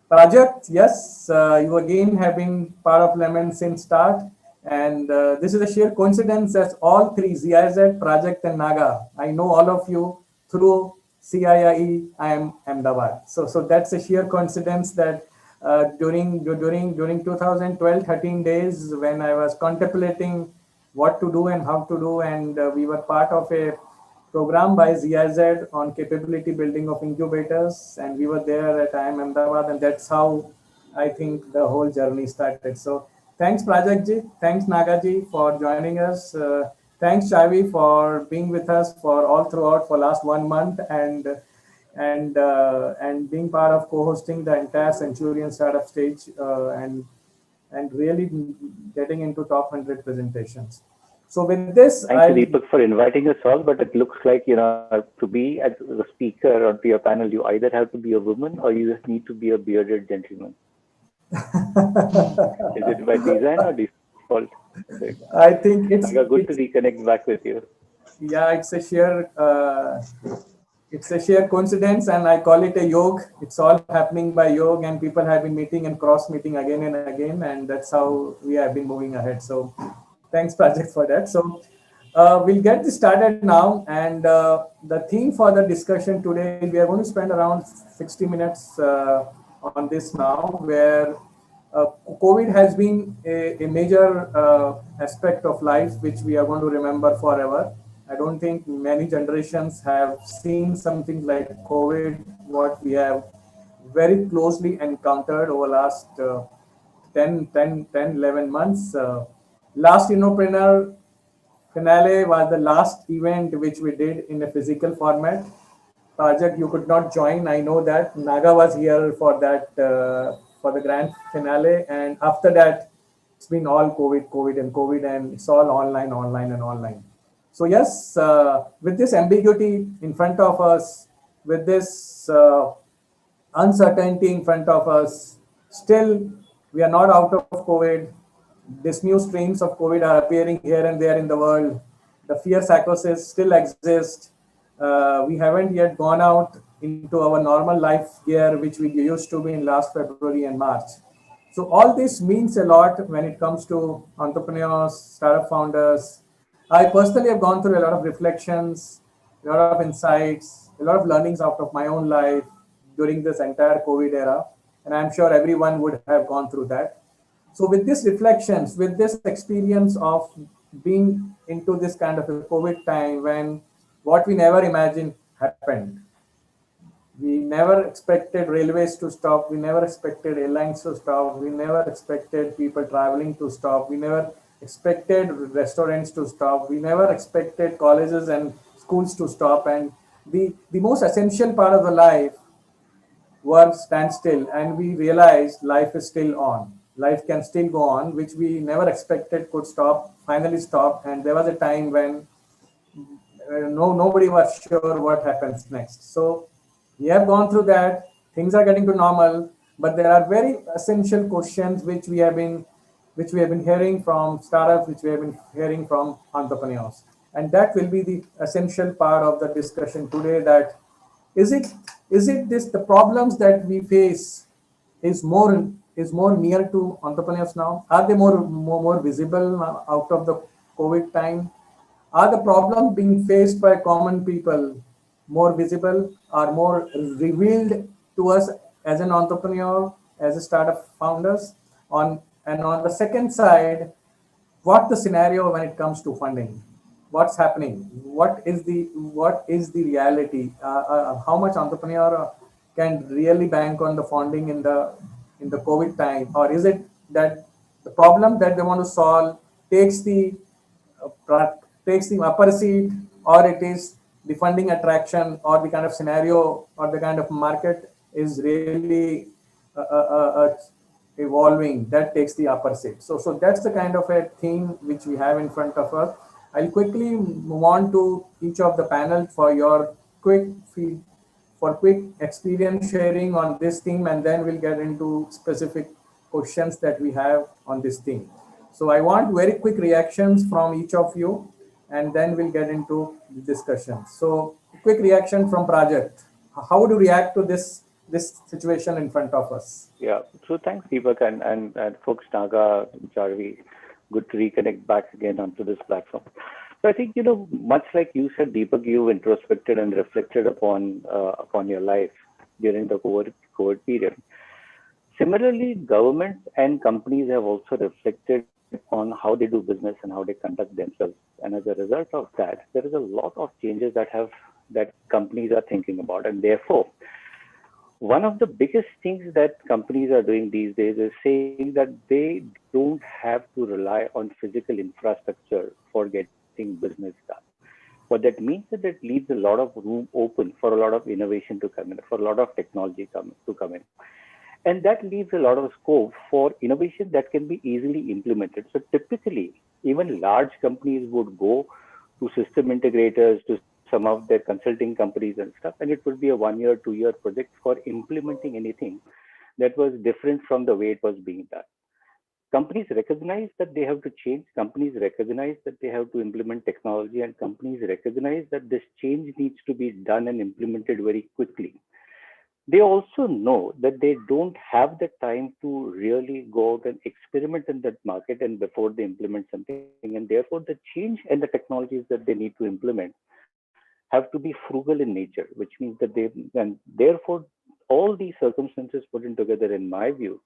E: Project, yes, you again have been part of Lemon since start, and this is a sheer coincidence that all three, ZIZ, Project, and Naga, I know all of you through CIIE, I am Ahmedabad. So that's a sheer coincidence that during 2012, 13 days when I was contemplating what to do and how to do, and we were part of a program by ZIZ on capability building of incubators, and we were there at IIM Ahmedabad, and that's how I think the whole journey started. So thanks Prajakji, thanks Nagaji for joining us. thanks, Chavi, for being with us for all throughout for last 1 month and being part of co-hosting the entire Centurion startup stage and really getting into top 100 presentations. So with this,
D: Thank you,
E: I'll
D: Deepak, for inviting us all. But it looks like, to be as a speaker or to your panel, you either have to be a woman or you need to be a bearded gentleman. Is it by design or default? Okay.
E: I think
D: Naga, good to reconnect back with you.
E: yeah, it's a sheer coincidence, and I call it a yoga. It's all happening by yoga, and people have been meeting and cross meeting again and again, and that's how we have been moving ahead. So, thanks, Project, for that. So, we'll get this started now, and the theme for the discussion today, we are going to spend around 60 minutes on this now, where COVID has been a major aspect of life which we are going to remember forever. I don't think many generations have seen something like COVID, what we have very closely encountered over last 11 months. Last Innopreneur finale was the last event which we did in a physical format. Project, you could not join. I know that Naga was here for that for the grand finale, and after that, it's been all COVID, and it's all online, and online. So yes, with this ambiguity in front of us, with this uncertainty in front of us, still we are not out of COVID. These new strains of COVID are appearing here and there in the world. The fear psychosis still exists. We haven't yet gone out into our normal life gear, which we used to be in last February and March. So all this means a lot when it comes to entrepreneurs, startup founders. I personally have gone through a lot of reflections, a lot of insights, a lot of learnings out of my own life during this entire COVID era. And I'm sure everyone would have gone through that. So with these reflections, with this experience of being into this kind of a COVID time when what we never imagined happened, we never expected railways to stop. We never expected airlines to stop. We never expected people traveling to stop. We never expected restaurants to stop. We never expected colleges and schools to stop. And the most essential part of the life work stand still, and we realized life is still on. Life can still go on, which we never expected could stop, finally stop. And there was a time when nobody was sure what happens next. So we have gone through that. Things are getting to normal, but there are very essential questions which we have been hearing from startups, which we have been hearing from entrepreneurs, and that will be the essential part of the discussion today. That is it. Is it this the problems that we face is more near to entrepreneurs now? Are they more visible out of the COVID time? Are the problems being faced by common people more visible, are more revealed to us as an entrepreneur, as a startup founders? On the second side, what the scenario when it comes to funding? What's happening? What is the reality? How much entrepreneur can really bank on the funding in the COVID time, or is it that the problem that they want to solve takes the takes the upper seat, or it is the funding attraction, or the kind of scenario or the kind of market is really evolving that takes the upper seat. So that's the kind of a theme which we have in front of us. I'll quickly move on to each of the panel for your quick feed, for quick experience sharing on this theme, and then we'll get into specific questions that we have on this theme. So I want very quick reactions from each of you, and then we'll get into the discussion. So quick reaction from Project. How would you react to this situation in front of us?
D: Yeah. So thanks, Deepak, and folks, Naga, Jarvi. Good to reconnect back again onto this platform. So I think, much like you said, Deepak, you introspected and reflected upon your life during the COVID period. Similarly, governments and companies have also reflected on how they do business and how they conduct themselves. And as a result of that, there is a lot of changes that companies are thinking about. And therefore, one of the biggest things that companies are doing these days is saying that they don't have to rely on physical infrastructure for getting existing business done. What that means is that it leaves a lot of room open for a lot of innovation to come in, for a lot of technology to come in. And that leaves a lot of scope for innovation that can be easily implemented. So typically, even large companies would go to system integrators, to some of their consulting companies and stuff, and it would be a 1 year, 2 year project for implementing anything that was different from the way it was being done. Companies recognize that they have to change. Companies recognize that they have to implement technology, and companies recognize that this change needs to be done and implemented very quickly. They also know that they don't have the time to really go out and experiment in that market and before they implement something. And therefore, the change and the technologies that they need to implement have to be frugal in nature, which means that and therefore, all these circumstances put in together, in my view,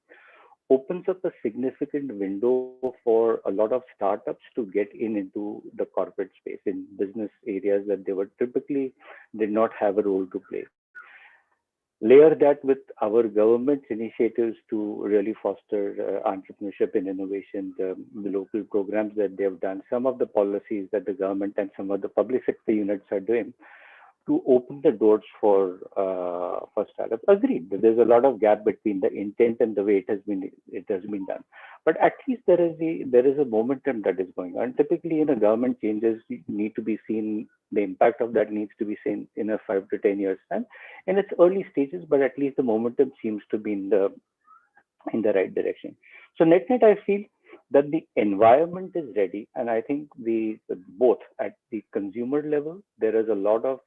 D: opens up a significant window for a lot of startups to get into the corporate space, in business areas that they were typically did not have a role to play. Layer that with our government's initiatives to really foster entrepreneurship and innovation, the local programs that they have done, some of the policies that the government and some of the public sector units are doing to open the doors for startups. Agreed, there's a lot of gap between the intent and the way it has been done. But at least there is a momentum that is going on. Typically, government changes need to be seen. The impact of that needs to be seen in a 5 to 10 years time. In its early stages, but at least the momentum seems to be in the right direction. So net, I feel that the environment is ready, and I think both at the consumer level, there is a lot of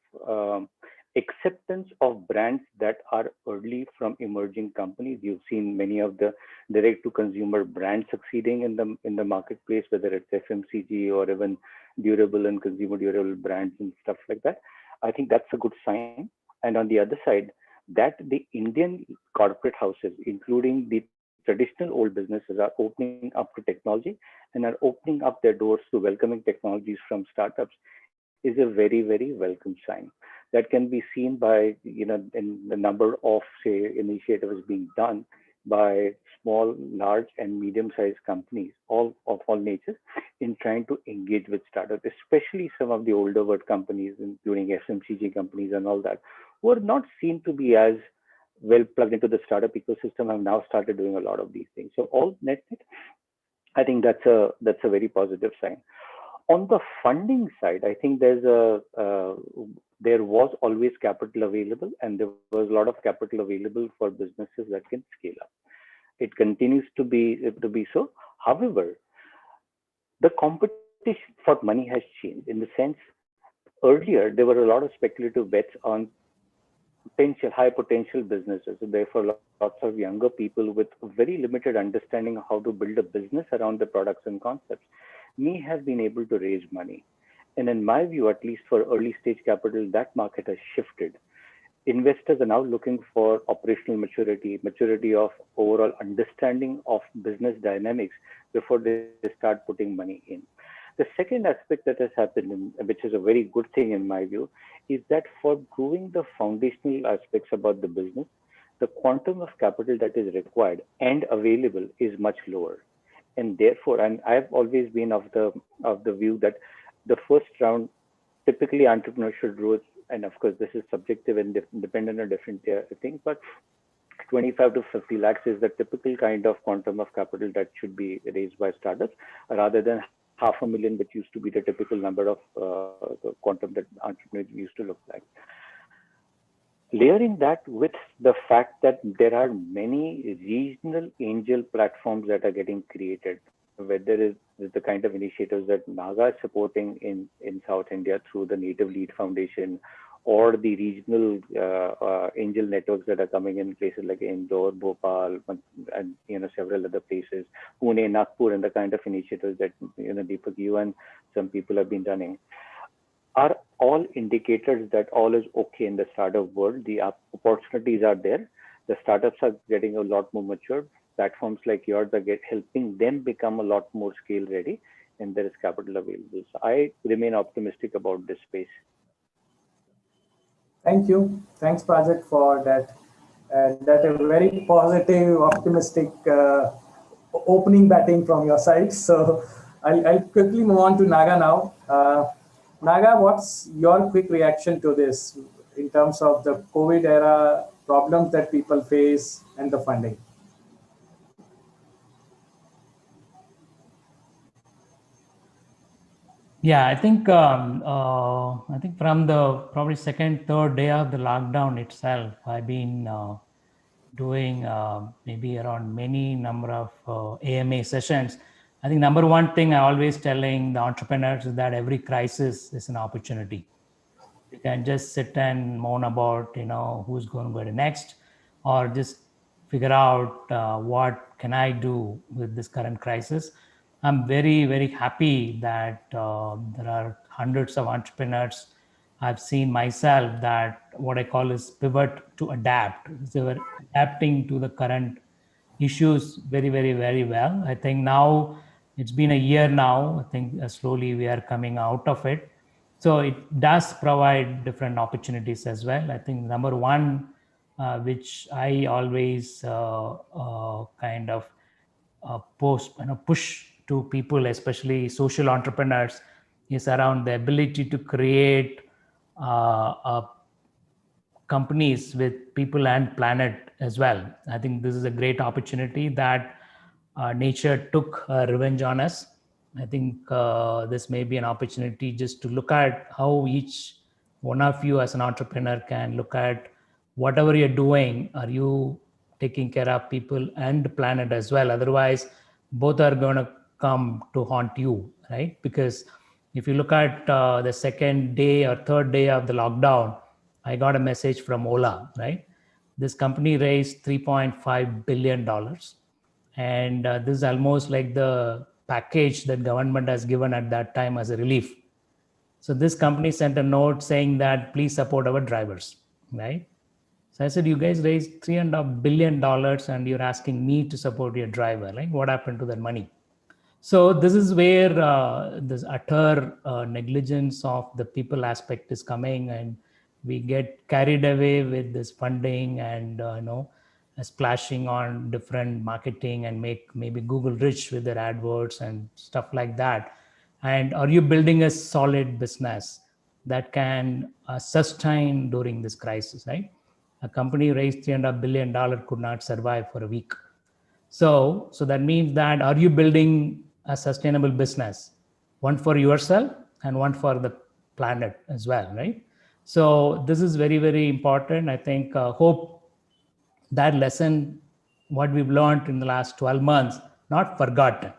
D: acceptance of brands that are early from emerging companies. You've seen many of the direct-to-consumer brands succeeding in the marketplace, whether it's FMCG or even durable and consumer durable brands and stuff like that. I think that's a good sign. And on the other side, that the Indian corporate houses, including the traditional old businesses, are opening up to technology and are opening up their doors to welcoming technologies from startups is a very, very welcome sign. That can be seen by, in the number of, say, initiatives being done by small, large, and medium-sized companies, of all natures, in trying to engage with startups, especially some of the older word companies, including FMCG companies and all that, who are not seen to be as well plugged into the startup ecosystem, have now started doing a lot of these things. So all net, I think that's a very positive sign. On the funding side, I think there was always capital available, and there was a lot of capital available for businesses that can scale up. It continues to be so. However, the competition for money has changed, in the sense, earlier there were a lot of speculative bets on high potential businesses. So therefore, lots of younger people with very limited understanding of how to build a business around the products and concepts may have been able to raise money. And in my view, at least for early stage capital, that market has shifted. Investors are now looking for operational maturity of overall understanding of business dynamics before they start putting money in. The second aspect that has happened, which is a very good thing in my view, is that for proving the foundational aspects about the business, the quantum of capital that is required and available is much lower. And therefore, and I've always been of the view that the first round, typically entrepreneurship growth, and of course this is subjective and dependent on different things, but 25 to 50 lakhs is the typical kind of quantum of capital that should be raised by startups, rather than $500,000, which used to be the typical number of the quantum that entrepreneurs used to look like. Layering that with the fact that there are many regional angel platforms that are getting created, where there is the kind of initiatives that Naga is supporting in South India through the Native Lead Foundation, or the regional angel networks that are coming in places like Indore, Bhopal, and several other places, Pune, Nagpur, and the kind of initiatives that Deepak, you and some people have been running, are all indicators that all is okay in the startup world. The opportunities are there. The startups are getting a lot more mature. Platforms like yours are helping them become a lot more scale ready, and there is capital available. So I remain optimistic about this space.
E: Thank you. Thanks, Project, for that. That a very positive, optimistic opening batting from your side. So I'll quickly move on to Naga now. Naga, what's your quick reaction to this in terms of the COVID era problems that people face and the funding?
F: Yeah, I think from the probably second, third day of the lockdown itself, I've been doing maybe around many number of AMA sessions. I think number one thing I always telling the entrepreneurs is that every crisis is an opportunity. You can just sit and moan about who's going to go to next, or just figure out what can I do with this current crisis. I'm very happy that there are hundreds of entrepreneurs. I've seen myself that what I call is pivot to adapt. They were adapting to the current issues very well. I think now it's been a year now. I think slowly we are coming out of it. So it does provide different opportunities as well. I think number one, which I always kind of push to people, especially social entrepreneurs, is around the ability to create companies with people and planet as well. I think this is a great opportunity that nature took revenge on us. I think this may be an opportunity just to look at how each one of you as an entrepreneur can look at whatever you're doing. Are you taking care of people and planet as well? Otherwise, both are going to come to haunt you, right? Because if you look at the second day or third day of the lockdown, I got a message from Ola, right? This company raised $3.5 billion. And this is almost like the package that government has given at that time as a relief. So this company sent a note saying that please support our drivers, right? So I said, you guys raised $3.5 billion and you're asking me to support your driver. Like, what happened to that money? So this is where this utter negligence of the people aspect is coming, and we get carried away with this funding and splashing on different marketing and make maybe Google rich with their AdWords and stuff like that. And are you building a solid business that can sustain during this crisis? Right? A company raised $3.5 billion could not survive for a week. So that means that are you building a sustainable business, one for yourself and one for the planet as well, right? So this is very important. I think hope that lesson, what we've learned in the last 12 months, not forgotten,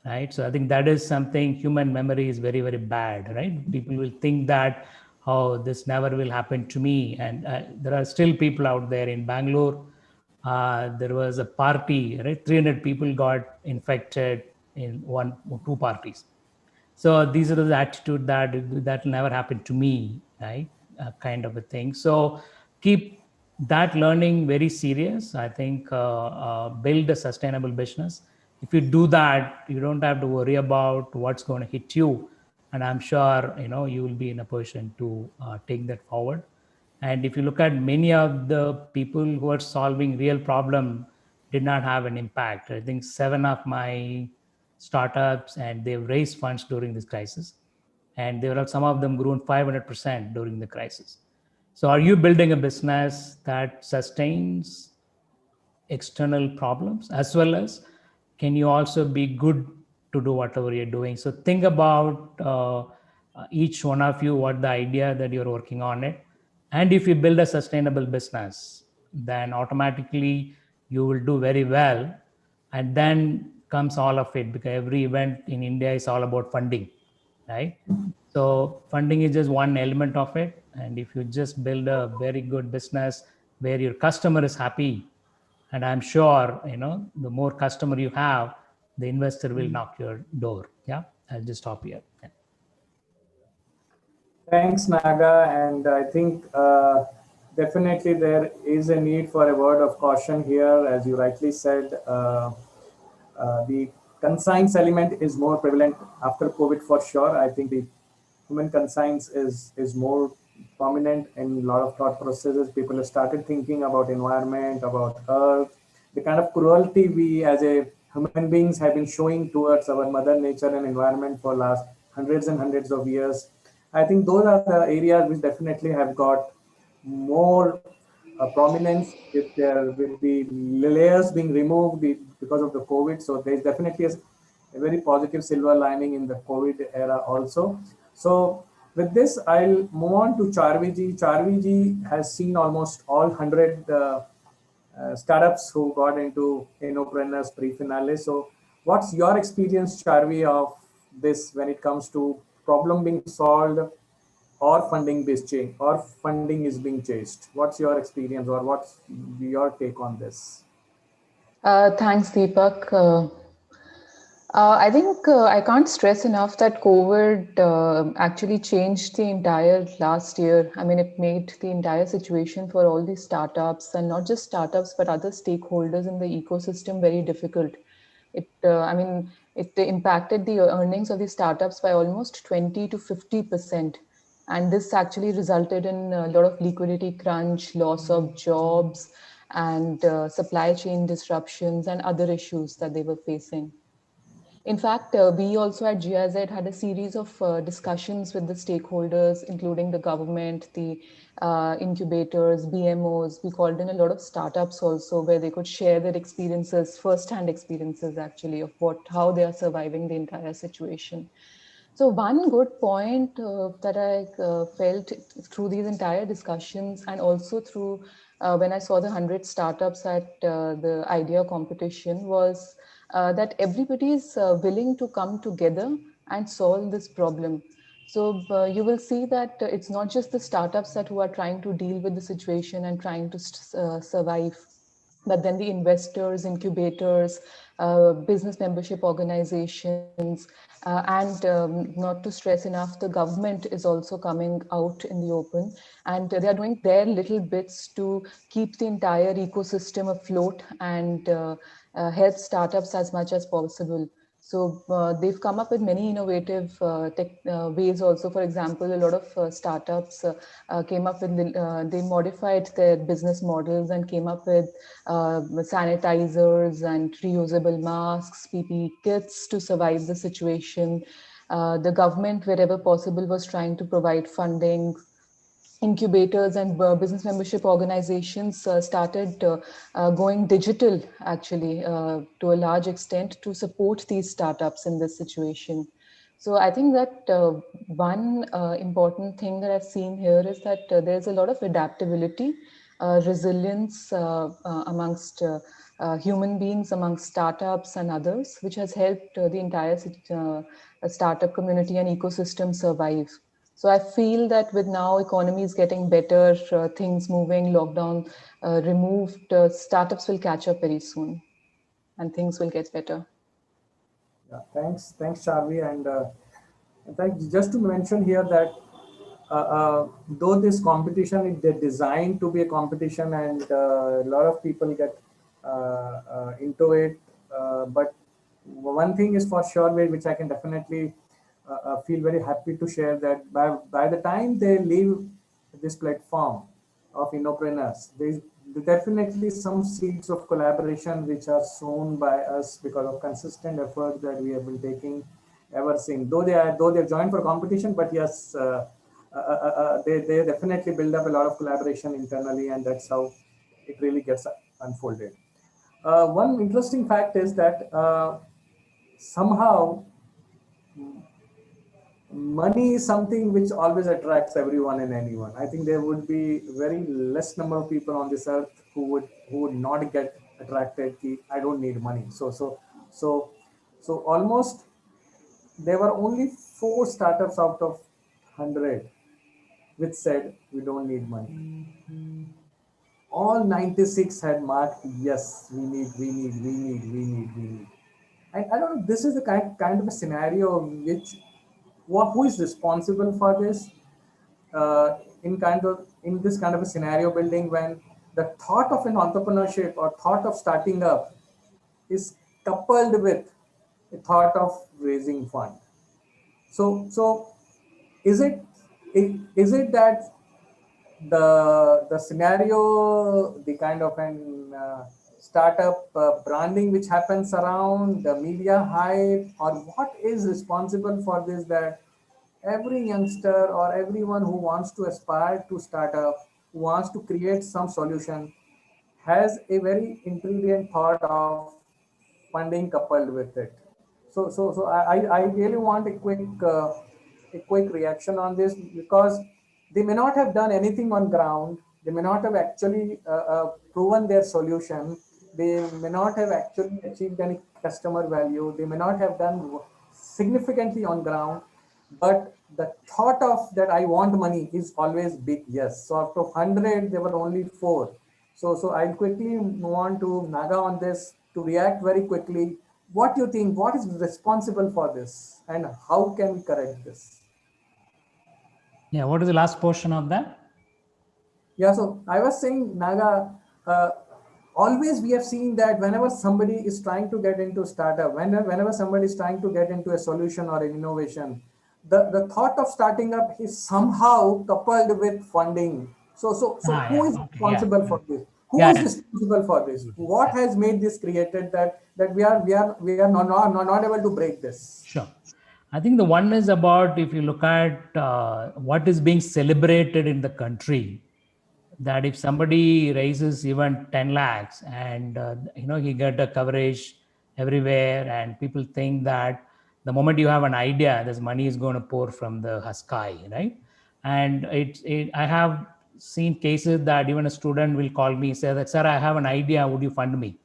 F: right? So I think that is something, human memory is very bad, right? People will think that, oh, this never will happen to me. And there are still people out there in Bangalore. There was a party, right? 300 people got infected in one or two parties. So these are the attitude that will never happen to me, right? Kind of a thing. So keep that learning very serious. I think build a sustainable business. If you do that, you don't have to worry about what's going to hit you, and I'm sure you will be in a position to take that forward. And if you look at many of the people who are solving real problem did not have an impact. I think 7 of my startups, and they've raised funds during this crisis. And there are some of them grown 500% during the crisis. So are you building a business that sustains external problems, as well as can you also be good to do whatever you're doing? So think about each one of you, what the idea that you're working on it. And if you build a sustainable business, then automatically you will do very well. And then comes all of it, because every event in India is all about funding, right? So funding is just one element of it. And if you just build a very good business where your customer is happy, and I'm sure the more customer you have, the investor will knock your door. Yeah, I'll just stop here. Yeah.
E: Thanks, Naga. And I think definitely there is a need for a word of caution here. As you rightly said, the conscience element is more prevalent after COVID for sure. I think the human conscience is more prominent in a lot of thought processes. People have started thinking about environment, about earth, the kind of cruelty we as a human beings have been showing towards our mother nature and environment for last hundreds and hundreds of years. I think those are the areas which definitely have got more prominence with the layers being removed because of the COVID. So there's definitely a very positive silver lining in the COVID era also. So with this, I'll move on to Charviji. Charviji has seen almost all 100 startups who got into Innopreneurs pre-finale. So what's your experience, Charvi, of this when it comes to problem being solved or funding is being chased? What's your experience or what's your take on this?
G: Thanks, Deepak. I think I can't stress enough that COVID actually changed the entire last year. I mean, it made the entire situation for all these startups, and not just startups, but other stakeholders in the ecosystem very difficult. It impacted the earnings of the startups by almost 20 to 50%. And this actually resulted in a lot of liquidity crunch, loss of jobs, and supply chain disruptions and other issues that they were facing. In fact, we also at GIZ had a series of discussions with the stakeholders, including the government, the incubators, BMOs. We called in a lot of startups also, where they could share their experiences, first-hand experiences actually, of how they are surviving the entire situation. So one good point that I felt through these entire discussions, and also through when I saw the 100 startups at the idea competition, was that everybody is willing to come together and solve this problem. So you will see that it's not just the startups that who are trying to deal with the situation and trying to survive, but then the investors, incubators, business membership organizations, and not to stress enough, the government is also coming out in the open, and they are doing their little bits to keep the entire ecosystem afloat and help startups as much as possible. So they've come up with many innovative ways also. For example, a lot of startups came up with, they modified their business models and came up with sanitizers and reusable masks, PPE kits to survive the situation. The government, wherever possible, was trying to provide funding. Incubators and business membership organizations started going digital actually to a large extent to support these startups in this situation. So I think that one important thing that I've seen here is that there's a lot of adaptability, resilience amongst human beings, amongst startups and others, which has helped the entire startup community and ecosystem survive. So I feel that with now economy is getting better, things moving, lockdown removed, startups will catch up very soon and things will get better.
E: Yeah, thanks, Charvi. And in fact, just to mention here that though this competition is designed to be a competition, and a lot of people get into it, but one thing is for sure, which I can definitely feel very happy to share, that by the time they leave this platform of Innopreneurs, there's definitely some seeds of collaboration which are sown by us because of consistent effort that we have been taking ever since. Though they've joined for competition, but yes, they definitely build up a lot of collaboration internally, and that's how it really gets unfolded. One interesting fact is that somehow money is something which always attracts everyone and anyone. I think there would be very less number of people on this earth who would not get attracted. I don't need money. So almost there were only 4 startups out of 100 which said we don't need money. All 96 had marked yes, we need. And I don't know, this is the kind of a scenario which who is responsible for this in this kind of a scenario building, when the thought of an entrepreneurship or thought of starting up is coupled with a thought of raising fund. So is it that the scenario, the kind of an startup branding which happens around the media hype, or what is responsible for this, that every youngster or everyone who wants to aspire to start up, who wants to create some solution, has a very intelligent thought of funding coupled with it. So I really want a quick reaction on this, because they may not have done anything on ground. They may not have actually proven their solution. They may not have actually achieved any customer value. They may not have done significantly on ground, but the thought of that I want money is always big. Yes. So out of 100, there were only 4. So I'll quickly move on to Naga on this to react very quickly. What do you think? What is responsible for this, and how can we correct this?
F: Yeah, what is the last portion of that?
E: Yeah, so I was saying, Naga, always we have seen that whenever somebody is trying to get into startup, whenever somebody is trying to get into a solution or an innovation, the thought of starting up is somehow coupled with funding. So who is
F: Okay, yeah.
E: responsible for this? Who
F: Yeah,
E: is responsible for this? What has made this created, that we are not able to break this?
F: sure. I think the one is about, if you look at what is being celebrated in the country, that if somebody raises even 10 lakhs and he get a coverage everywhere, and people think that the moment you have an idea, this money is going to pour from the sky, right? And I have seen cases that even a student will call me, say that, sir, I have an idea, would you fund me?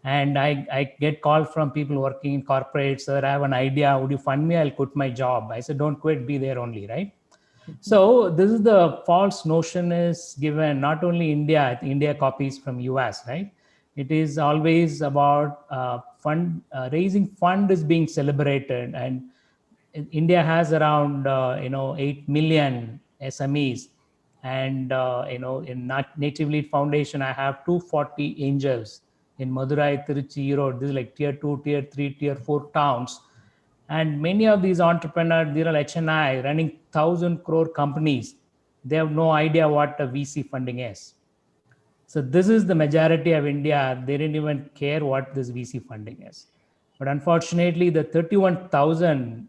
F: And I get calls from people working in corporates, sir, I have an idea, would you fund me? I'll quit my job. I said, don't quit, be there only, right? So this is the false notion is given, not only India, I think India copies from US, right? It is always about raising fund is being celebrated, and India has around 8 million SMEs, and in Native Lead Foundation I have 240 angels in Madurai, Tiruchi, Erode. This is like tier 2, tier 3, tier 4 towns. And many of these entrepreneurs, they're all HNI running 1,000 crore companies. They have no idea what a VC funding is. So this is the majority of India. They didn't even care what this VC funding is. But unfortunately, the 31,000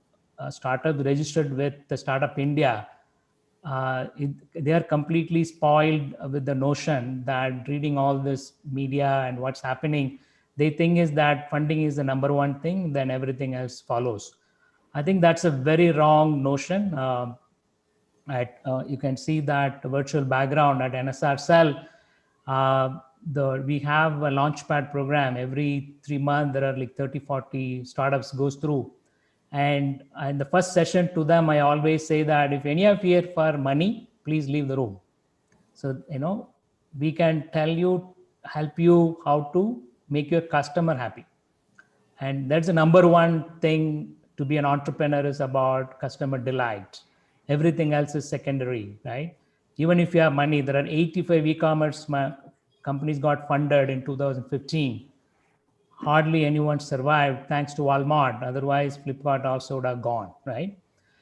F: startups registered with the Startup India, they are completely spoiled with the notion that reading all this media and what's happening, they think is that funding is the number one thing, then everything else follows. I think that's a very wrong notion. You can see that virtual background at NSR Cell. We have a launchpad program. Every 3 months, there are like 30, 40 startups goes through. And in the first session to them, I always say that if any of you are here for money, please leave the room. So, we can help you how to make your customer happy. And that's the number one thing to be an entrepreneur, is about customer delight. Everything else is secondary, right? Even if you have money, there are 85 e-commerce companies got funded in 2015. Hardly anyone survived thanks to Walmart. Otherwise, Flipkart also would have gone, right?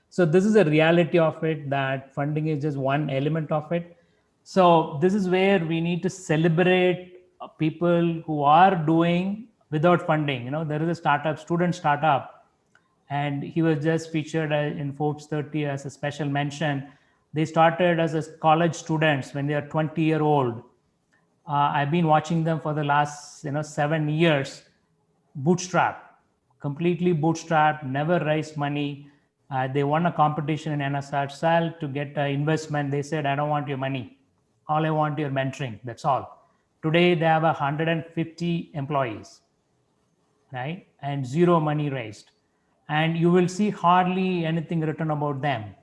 F: So this is a reality of it, that funding is just one element of it. So this is where we need to celebrate people who are doing without funding. There is a student startup, and he was just featured in Forbes 30 as a special mention. They started as a college students when they are 20-year-old. I've been watching them for the last 7 years. Bootstrap, completely bootstrap, never raised money. They won a competition in NSR Cell to get investment. They said, I don't want your money. All I want your mentoring. That's all. Today, they have 150 employees, right? And zero money raised. And you will see hardly anything written about them.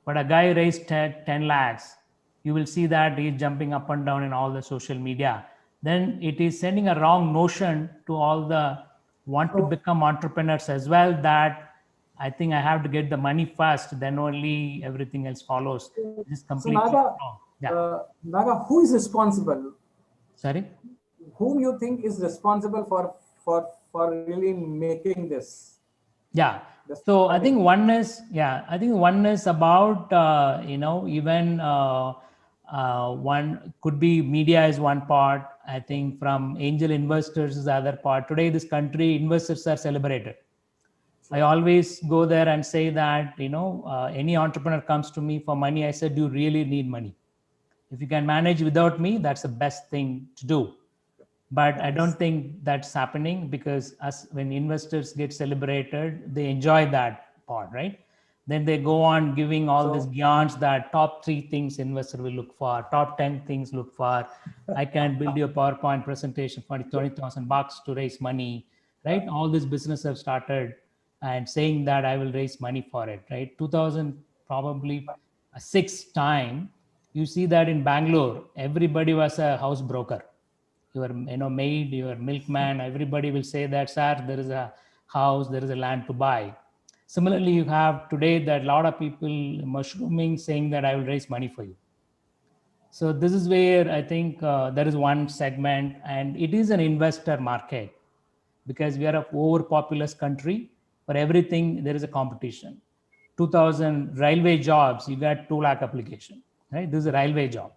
F: But a guy raised 10 lakhs. You will see that he's jumping up and down in all the social media. Then it is sending a wrong notion to all the want to become entrepreneurs as well, that I think I have to get the money first, then only everything else follows. This is completely wrong. Yeah.
E: Naga, who is responsible?
F: Sorry?
E: Whom you think is responsible for really making this?
F: Yeah. So I think one is about even one could be media is one part. I think from angel investors is the other part. Today, this country, investors are celebrated. I always go there and say that, any entrepreneur comes to me for money. I said, you really need money. If you can manage without me, that's the best thing to do. But I don't think that's happening, because when investors get celebrated, they enjoy that part, right? Then they go on giving all these gyans that top 3 things investor will look for, top 10 things look for. I can build you a PowerPoint presentation for $20,000 to raise money, right? All this business have started and saying that I will raise money for it, right? 2000 probably a 6th time, you see that in Bangalore, everybody was a house broker. Your maid, your milkman, everybody will say that, sir, there is a house, there is a land to buy. Similarly, you have today that a lot of people mushrooming saying that I will raise money for you. So this is where I think there is one segment, and it is an investor market, because we are a overpopulous country. For everything there is a competition. 2000 railway jobs, you got 2 lakh application, right? This is a railway job.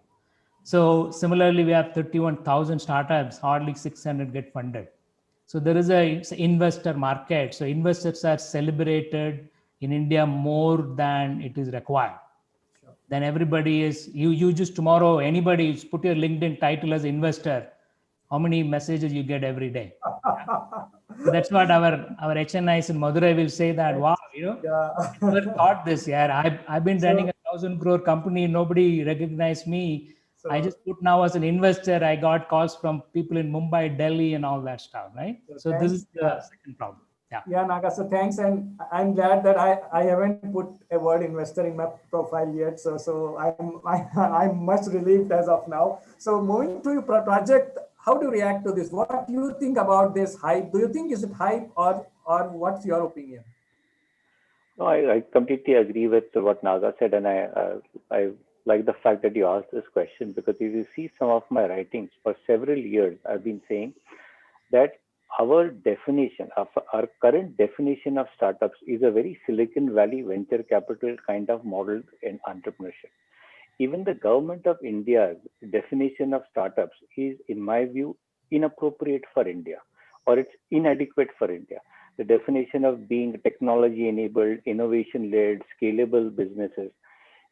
F: So similarly, we have 31,000 startups, hardly 600 get funded. So there is it's an investor market. So investors are celebrated in India more than it is required. Then everybody is, you just tomorrow, anybody put your LinkedIn title as investor, how many messages you get every day. So that's what our HNIs in Madurai will say that, wow, I never thought this. I've been running a 1,000 crore company, nobody recognized me. I just put now as an investor, I got calls from people in Mumbai, Delhi, and all that stuff, right? So this is the second problem.
E: Yeah, Naga. So thanks, and I'm glad that I haven't put a word investor in my profile yet. So I'm much relieved as of now. So moving to your project, how do you react to this? What do you think about this hype? Do you think is it hype, or what's your opinion?
D: No, I completely agree with what Naga said, and I like the fact that you asked this question, because if you see some of my writings for several years, I've been saying that our definition of our current definition of startups is a very Silicon Valley venture capital kind of model in entrepreneurship. Even the government of India's definition of startups is, in my view, inappropriate for India, or it's inadequate for India. The definition of being technology enabled, innovation led, scalable businesses.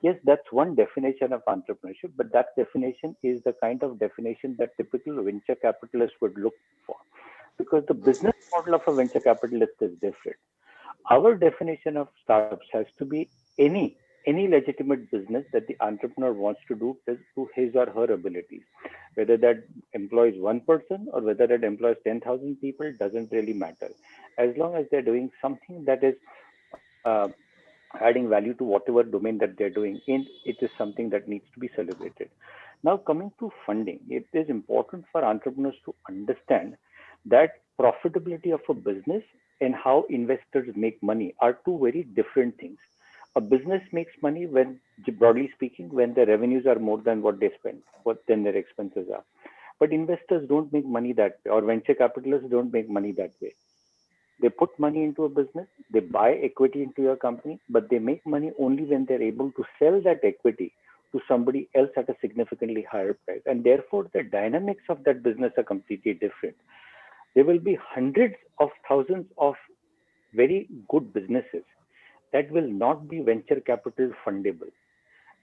D: Yes, that's one definition of entrepreneurship, but that definition is the kind of definition that typical venture capitalists would look for, because the business model of a venture capitalist is different. Our definition of startups has to be any legitimate business that the entrepreneur wants to do to his or her abilities. Whether that employs one person or whether it employs 10,000 people doesn't really matter. As long as they're doing something that is adding value to whatever domain that they're doing in, it is something that needs to be celebrated. Now, coming to funding, it is important for entrepreneurs to understand that profitability of a business and how investors make money are two very different things. A business makes money when, broadly speaking, when the revenues are more than what they spend, what then their expenses are. But investors don't make money that way, or venture capitalists don't make money that way. They put money into a business, they buy equity into your company, but they make money only when they're able to sell that equity to somebody else at a significantly higher price. And therefore, the dynamics of that business are completely different. There will be hundreds of thousands of very good businesses that will not be venture capital fundable.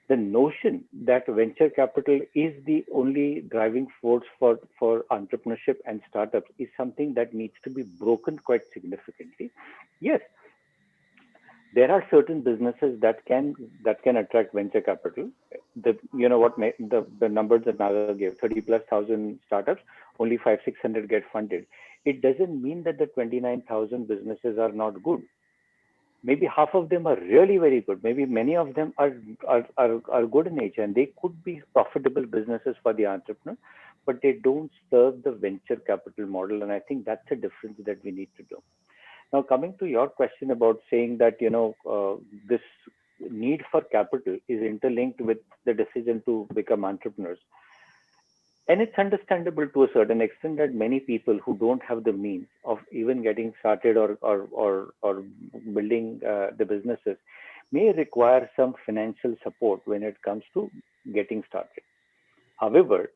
D: The notion that venture capital is the only driving force for entrepreneurship and startups is something that needs to be broken quite significantly. Yes, there are certain businesses that can attract venture capital. The numbers that Naga gave, 30,000+ startups, only 500-600 get funded. It doesn't mean that the 29,000 businesses are not good. Maybe half of them are really very good. Maybe many of them are good in nature, and they could be profitable businesses for the entrepreneur, but they don't serve the venture capital model. And I think that's a difference that we need to do. Now, coming to your question about saying that, this need for capital is interlinked with the decision to become entrepreneurs. And it's understandable to a certain extent that many people who don't have the means of even getting started or building the businesses may require some financial support when it comes to getting started. However,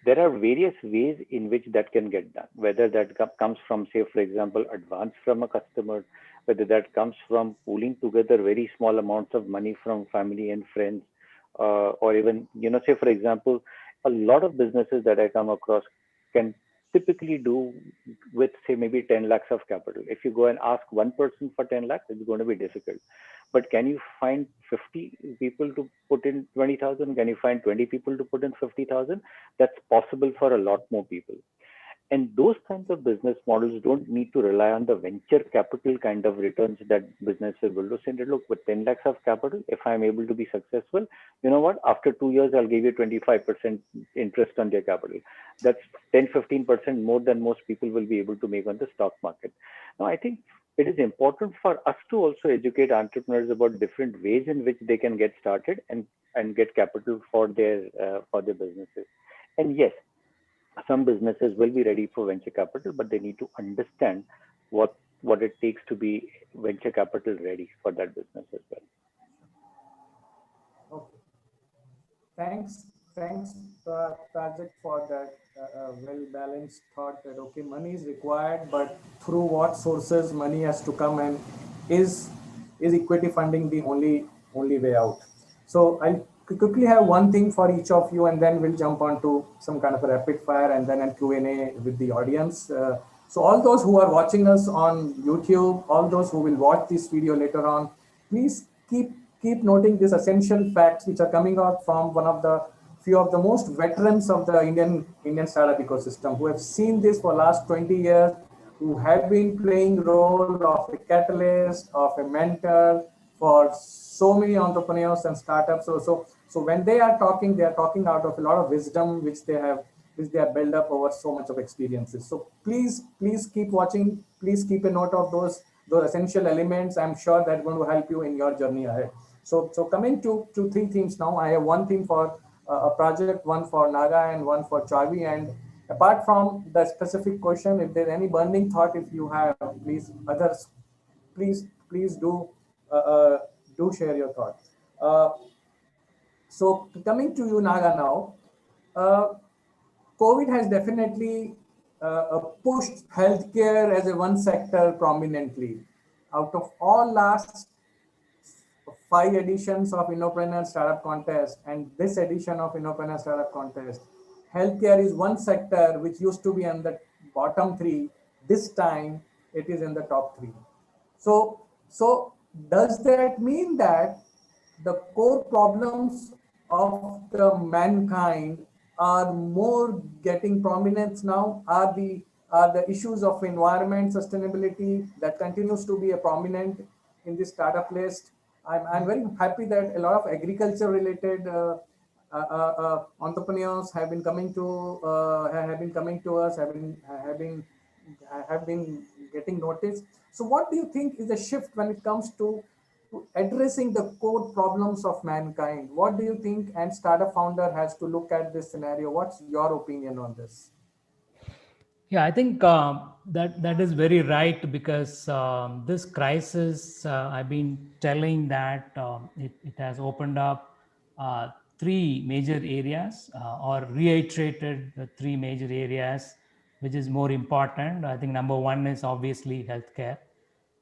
D: there are various ways in which that can get done, whether that comes from, say, for example, advance from a customer, whether that comes from pooling together very small amounts of money from family and friends, or even, say, for example, a lot of businesses that I come across can typically do with, say, maybe 10 lakhs of capital. If you go and ask one person for 10 lakhs, it's going to be difficult. But can you find 50 people to put in 20,000? Can you find 20 people to put in 50,000? That's possible for a lot more people. And those kinds of business models don't need to rely on the venture capital kind of returns that businesses will do. Say, look, with 10 lakhs of capital, if I'm able to be successful, you know what? After 2 years, I'll give you 25% interest on their capital. That's 10-15% more than most people will be able to make on the stock market. Now, I think it is important for us to also educate entrepreneurs about different ways in which they can get started and get capital for their businesses. And yes, some businesses will be ready for venture capital, but they need to understand what it takes to be venture capital ready for that business as well.
E: Okay. Thanks, Project, for that well-balanced thought that, okay, money is required, but through what sources money has to come, and is equity funding the only way out? So I'll quickly have one thing for each of you, and then we'll jump on to some kind of a rapid fire and then a Q&A with the audience. So all those who are watching us on YouTube, all those who will watch this video later on, please keep noting these essential facts which are coming out from one of the few of the most veterans of the Indian startup ecosystem, who have seen this for last 20 years, who have been playing role of a catalyst, of a mentor for so many entrepreneurs and startups. So when they are talking out of a lot of wisdom which they have built up over so much of experiences. So please keep watching. Please keep a note of those essential elements. I'm sure that's going to help you in your journey ahead. So coming to three themes now. I have one theme for a project, one for Naga, and one for Chavi. And apart from the specific question, if there's any burning thought, if you have, please, others, please do share your thoughts. So coming to you, Naga, now. COVID has definitely pushed healthcare as a one sector prominently. Out of all last 5 editions of Innopreneur Startup Contest and this edition of Innopreneur Startup Contest, healthcare is one sector which used to be in the bottom 3. This time it is in the top 3. So does that mean that the core problems of the mankind are more getting prominence now? Are the issues of environment sustainability that continues to be a prominent in this startup list? I'm very happy that a lot of agriculture related entrepreneurs have been coming to us, have been getting noticed. So what do you think is the shift when it comes to addressing the core problems of mankind? What do you think and startup founder has to look at this scenario? What's your opinion on this?
F: Yeah, I think that is very right, because this crisis, I've been telling that it has opened up three major areas, or reiterated the three major areas, which is more important. I think number one is obviously healthcare.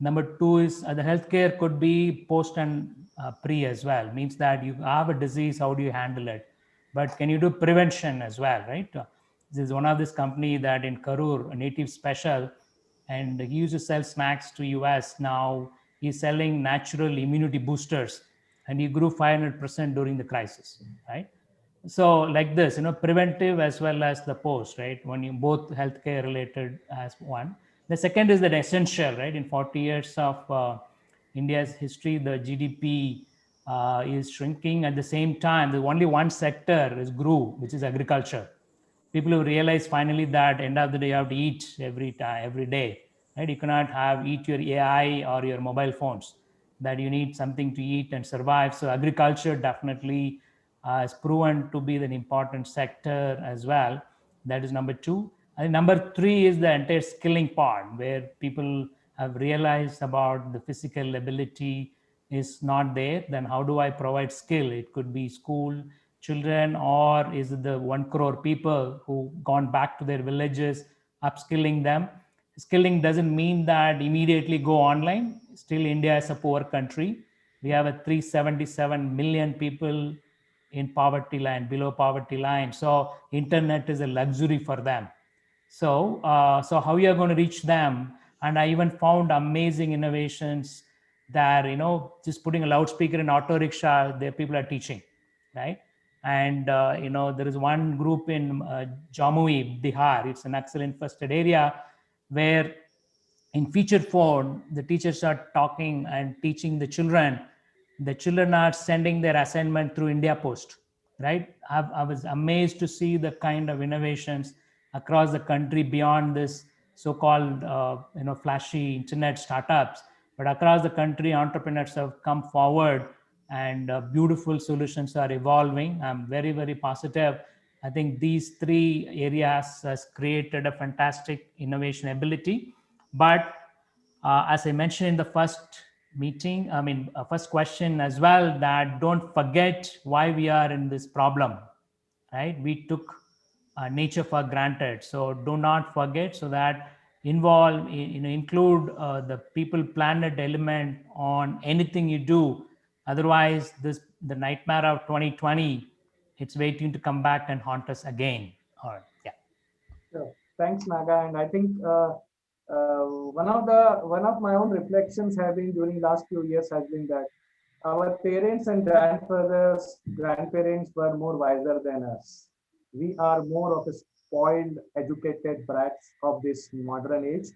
F: Number two is the healthcare could be post and pre as well. Means that you have a disease, how do you handle it? But can you do prevention as well, right? This is one of this company that in Karur, a native special, and he used to sell snacks to US. Now he's selling natural immunity boosters, and he grew 500% during the crisis, right? So like this, preventive as well as the post, right? When you both healthcare related as one. The second is that essential, right? In 40 years of India's history, the GDP is shrinking. At the same time, the only one sector is grew, which is agriculture. People who realize finally that end of the day you have to eat every day, right? You cannot eat your AI or your mobile phones, that you need something to eat and survive. So agriculture definitely is proven to be an important sector as well. That is number two. And number three is the entire skilling part, where people have realized about the physical ability is not there. Then how do I provide skill? It could be school, children, or is it the 1 crore people who gone back to their villages, upskilling them? Skilling doesn't mean that immediately go online. Still, India is a poor country. We have a 377 million people in poverty line, below poverty line. So internet is a luxury for them. So how you are going to reach them? And I even found amazing innovations that, just putting a loudspeaker in auto rickshaw, there people are teaching, right? And there is one group in Jamui, Bihar. It's an excellent infested area where in feature phone, the teachers are talking and teaching the children. The children are sending their assignment through India Post, right? I was amazed to see the kind of innovations across the country beyond this so-called, flashy internet startups. But across the country, entrepreneurs have come forward and beautiful solutions are evolving. I'm very, very positive. I think these three areas has created a fantastic innovation ability. But as I mentioned in the first meeting, first question as well, that don't forget why we are in this problem, right? We took nature for granted. So do not forget, so that include the people planet element on anything you do. Otherwise, the nightmare of 2020, it's waiting to come back and haunt us again. Or yeah.
E: Sure. Thanks, Naga. And I think one of my own reflections have been during last few years has been that our parents and grandparents were more wiser than us. We are more of a spoiled, educated brats of this modern age,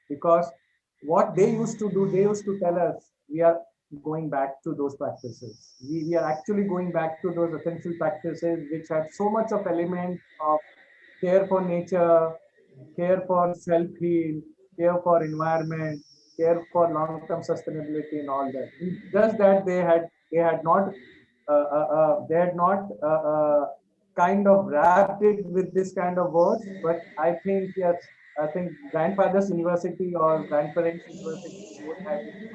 E: because what they used to do, they used to tell us, we are going back to those practices. We are actually going back to those essential practices which had so much of element of care for nature, care for self-heal, care for environment, care for long-term sustainability and all that. Just that they had not kind of wrapped it with this kind of words. But I think yes, I think grandfather's university or grandparents' university would have been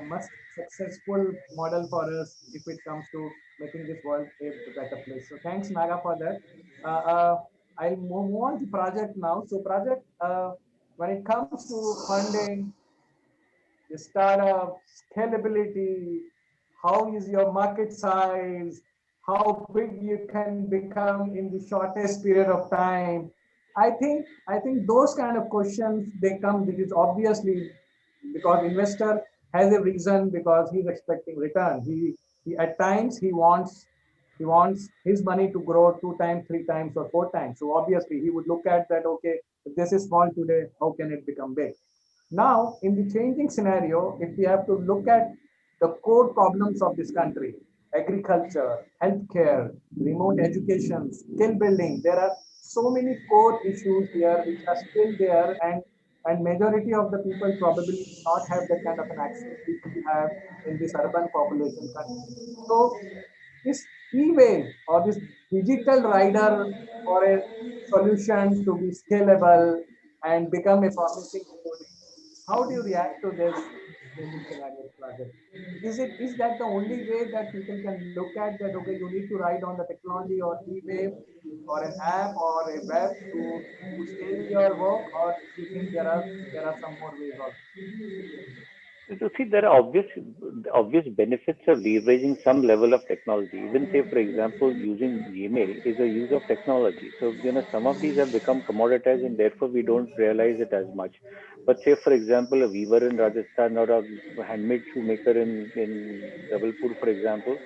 E: much successful model for us if it comes to making this world a better place. So thanks, Naga, for that. I'll move on to project now. So project, when it comes to funding, the startup, scalability, how is your market size, how big you can become in the shortest period of time. I think those kind of questions they come, which is obviously because investor has a reason, because he's expecting return. He at times he wants his money to grow 2 times, 3 times, or 4 times. So obviously he would look at that, okay, if this is small today, how can it become big? Now, in the changing scenario, if we have to look at the core problems of this country, agriculture, healthcare, remote education, skill building, there are so many core issues here which are still there, and majority of the people probably do not have that kind of an access which we have in this urban population country. So this e-way or this digital rider for a solution to be scalable and become a promising story. How do you react to this changing scenario project? Is that the only way that people can look at that? Okay, you need to ride on the technology or e-wave or an app or a web to scale your work, or you think there are some more ways also?
D: To see, there are obvious benefits of leveraging some level of technology. Even say, for example, using Gmail is a use of technology. So some of these have become commoditized, and therefore we don't realize it as much. But say, for example, a weaver in Rajasthan or a handmade shoemaker in Jabalpur, for example,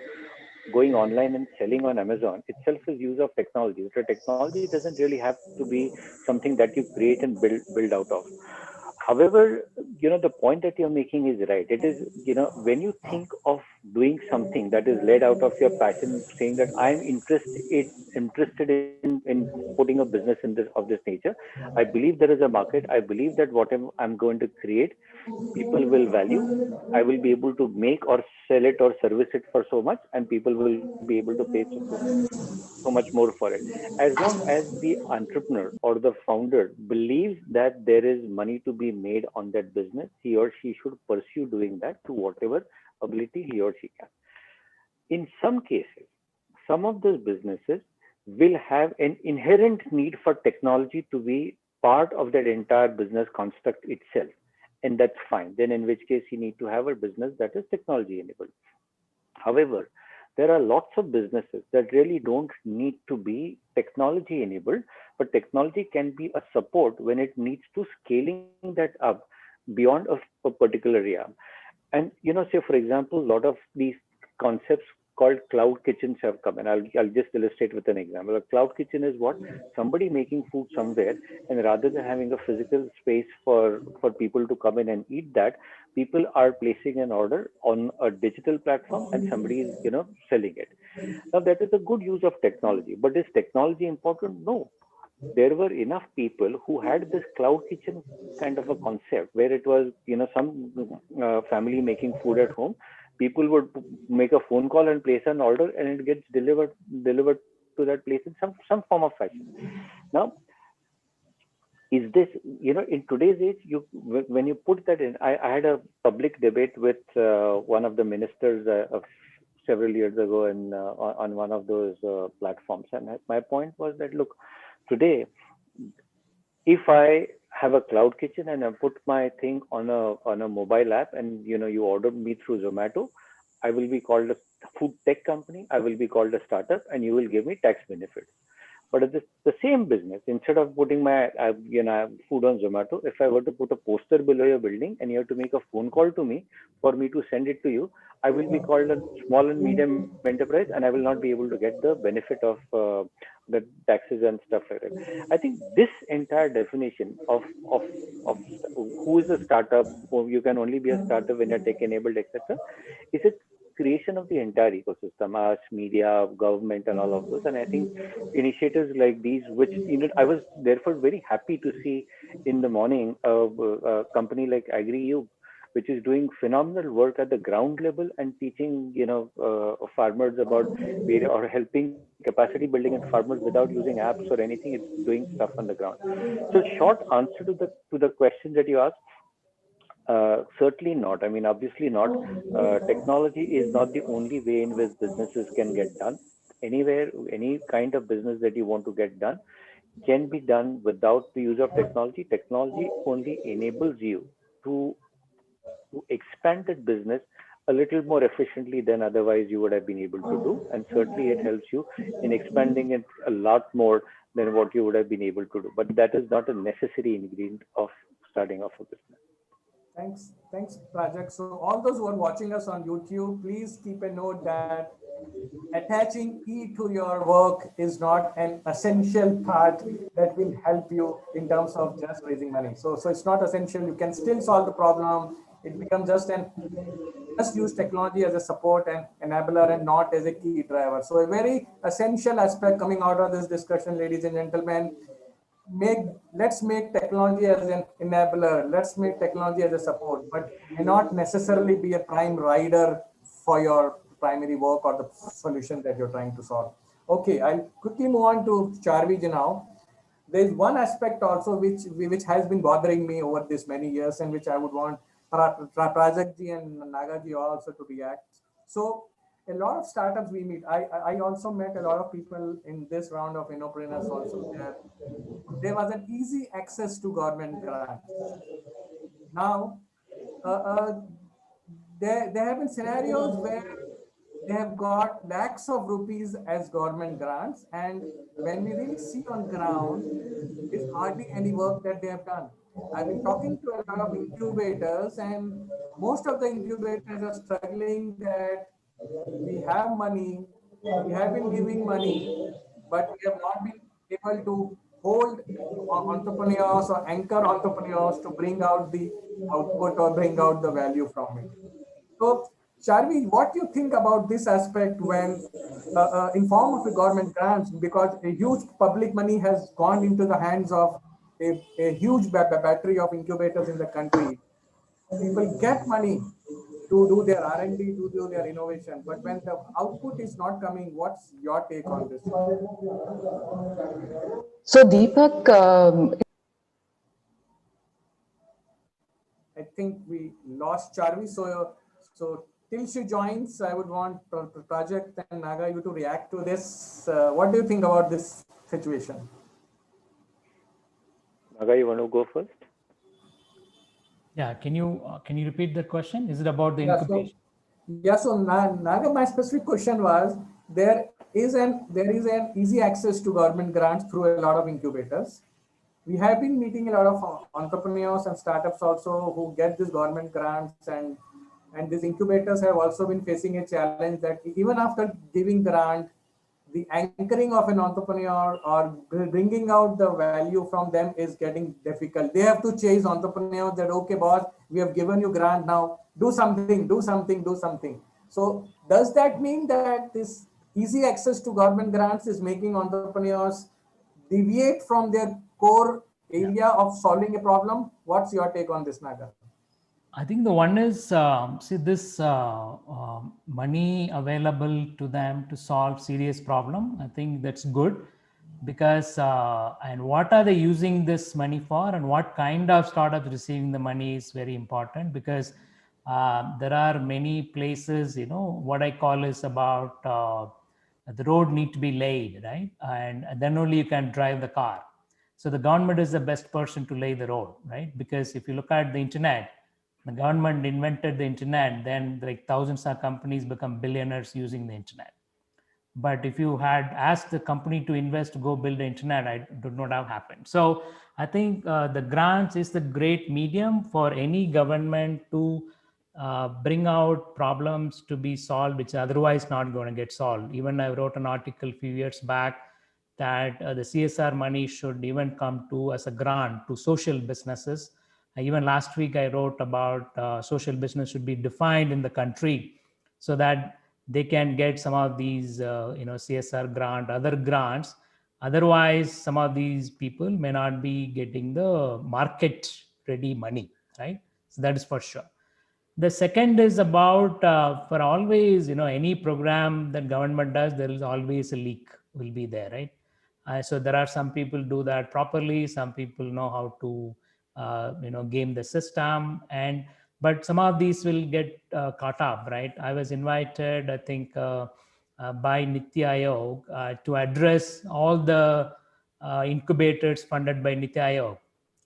D: going online and selling on Amazon itself is use of technology. So technology doesn't really have to be something that you create and build out of. However, the point that you're making is right. It is, when you think of doing something that is led out of your passion, saying that I'm interested in putting a business in this of this nature. I believe there is a market. I believe that whatever I'm going to create, people will value. I will be able to make or sell it or service it for so much, and people will be able to pay so much more for it. As long as the entrepreneur or the founder believes that there is money to be made on that business, he or she should pursue doing that to whatever ability he or she can. In some cases, some of those businesses will have an inherent need for technology to be part of that entire business construct itself. And that's fine. Then, in which case, you need to have a business that is technology enabled. However, there are lots of businesses that really don't need to be technology enabled, but technology can be a support when it needs to scaling that up beyond a particular area. And say for example, a lot of these concepts called cloud kitchens have come, and I'll just illustrate with an example. A cloud kitchen is what somebody making food somewhere, and rather than having a physical space for people to come in and eat that, people are placing an order on a digital platform, and somebody is selling it. Now that is a good use of technology, but is technology important? No. There were enough people who had this cloud kitchen kind of a concept where it was some family making food at home. People would make a phone call and place an order, and it gets delivered to that place in some form of fashion. Now, is this in today's age, when you put that in, I had a public debate with one of the ministers of several years ago on one of those platforms, and my point was that, look, today, if I have a cloud kitchen and I put my thing on a mobile app, and you order me through Zomato, I will be called a food tech company, I will be called a startup, and you will give me tax benefits. But at the same business, instead of putting my food on Zomato, if I were to put a poster below your building and you have to make a phone call to me for me to send it to you, I will be called a small and medium enterprise, and I will not be able to get the benefit of the taxes and stuff like that. I think this entire definition of who is a startup, or you can only be a startup when you're tech enabled, etc., is a creation of the entire ecosystem, us, media, government, and all of those. And I think initiatives like these, which I was therefore very happy to see in the morning a company like AgriU, which is doing phenomenal work at the ground level and teaching farmers about or helping capacity building in farmers without using apps or anything. It's doing stuff on the ground. So short answer to the question that you asked, certainly not. I mean, obviously not. Technology is not the only way in which businesses can get done. Anywhere, any kind of business that you want to get done can be done without the use of technology. Technology only enables you to expand that business a little more efficiently than otherwise you would have been able to do. And certainly it helps you in expanding it a lot more than what you would have been able to do. But that is not a necessary ingredient of starting off a business.
E: Thanks, Project. So all those who are watching us on YouTube, please keep a note that attaching E to your work is not an essential part that will help you in terms of just raising money. So it's not essential. You can still solve the problem. It becomes just use technology as a support and enabler and not as a key driver. So a very essential aspect coming out of this discussion, ladies and gentlemen, let's make technology as an enabler, let's make technology as a support, but may not necessarily be a prime rider for your primary work or the solution that you're trying to solve. Okay, I'll quickly move on to Charviji now. There's one aspect also which has been bothering me over this many years, and which I would want Prajakji and Nagaji also to react. So a lot of startups we meet, I also met a lot of people in this round of Innopreneurs also. There was an easy access to government grants. Now, there have been scenarios where they have got lakhs of rupees as government grants, and when we really see on ground, it's hardly any work that they have done. I've been talking to a lot of incubators, and most of the incubators are struggling that we have money, we have been giving money, but we have not been able to hold entrepreneurs or anchor entrepreneurs to bring out the output or bring out the value from it. So, Charvi, what do you think about this aspect when, in form of a government grants, because a huge public money has gone into the hands of a huge battery of incubators in the country. People get money to do their R&D, to do their innovation, but when the output is not coming, what's your take on this?
G: So Deepak,
E: I think we lost Charvi. So till she joins, I would want Project and Naga you to react to this. What do you think about this situation?
D: Naga, you want to go first?
F: Yeah, can you repeat the question? Is it about the
E: Yeah, so
F: incubation?
E: Naga, my specific question was there is an easy access to government grants through a lot of incubators. We have been meeting a lot of entrepreneurs and startups also who get these government grants, and these incubators have also been facing a challenge that even after giving grant, the anchoring of an entrepreneur or bringing out the value from them is getting difficult. They have to chase entrepreneurs that, okay, boss, we have given you grant now, do something, do something, do something. So does that mean that this easy access to government grants is making entrepreneurs deviate from their core
F: Yeah.
E: area of solving a problem? What's your take on this, Naga?
F: I think the one is see this money available to them to solve serious problem. I think that's good because and what are they using this money for, and what kind of startups receiving the money is very important because there are many places. What I call is about the road need to be laid, right, and then only you can drive the car. So the government is the best person to lay the road, right? Because if you look at the internet, the government invented the internet, then like thousands of companies become billionaires using the internet. But if you had asked the company to invest to go build the internet, it would not have happened. So I think the grants is the great medium for any government to bring out problems to be solved which are otherwise not going to get solved. Even I wrote an article a few years back that the CSR money should even come to as a grant to social businesses. Even last week I wrote about social business should be defined in the country so that they can get some of these CSR grant, other grants. Otherwise some of these people may not be getting the market ready money, right? So that is for sure. The second is about for always, any program that government does, there is always a leak will be there, right? So there are some people do that properly, some people know how to game the system, and but some of these will get caught up, right? I was invited, I think by Niti Aayog to address all the incubators funded by Niti Aayog.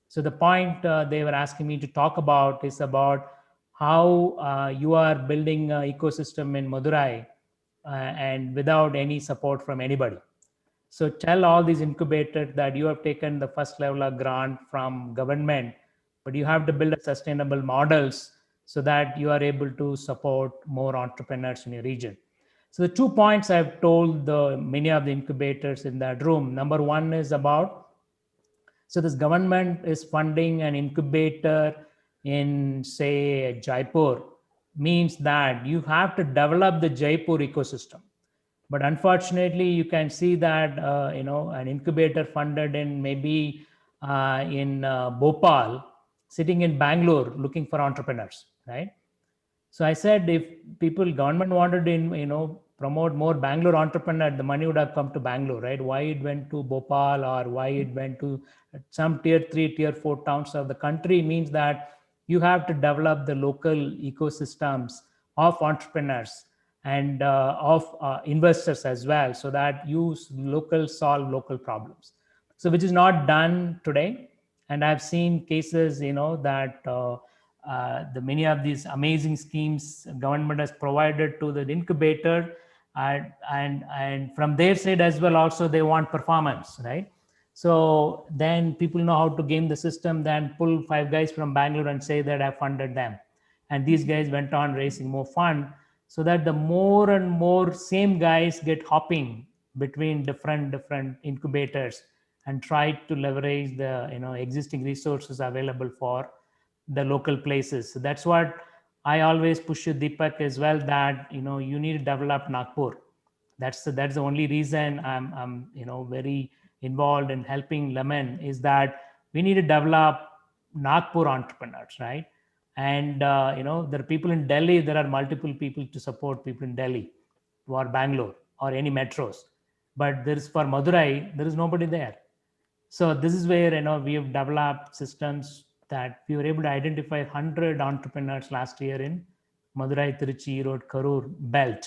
F: So the point they were asking me to talk about is about how you are building an ecosystem in Madurai and without any support from anybody. So tell all these incubators that you have taken the first level of grant from government, but you have to build a sustainable models so that you are able to support more entrepreneurs in your region. So the 2 points I've told many of the incubators in that room. Number one is about, so this government is funding an incubator in, say, Jaipur, means that you have to develop the Jaipur ecosystem. But unfortunately, you can see that an incubator funded in maybe in Bhopal, sitting in Bangalore, looking for entrepreneurs, right? So I said, if government wanted to, promote more Bangalore entrepreneur, the money would have come to Bangalore, right? Why it went to Bhopal or why it went to some tier 3, tier 4 towns of the country means that you have to develop the local ecosystems of entrepreneurs and of investors as well, so that you local solve local problems. So which is not done today. And I've seen cases, that the many of these amazing schemes government has provided to the incubator, and from their side as well also they want performance, right? So then people know how to game the system, then pull 5 guys from Bangalore and say that I funded them, and these guys went on raising more fund, so that the more and more same guys get hopping between different incubators and try to leverage the existing resources available for the local places. So that's what I always push you, Deepak, as well, that you need to develop Nagpur. That's the only reason I'm very involved in helping Lemon, is that we need to develop Nagpur entrepreneurs, right? And there are people in Delhi, there are multiple people to support people in Delhi or Bangalore or any metros, but there is, for Madurai there is nobody there. So this is where we have developed systems that we were able to identify 100 entrepreneurs last year in Madurai, Tiruchi Road, Karur belt,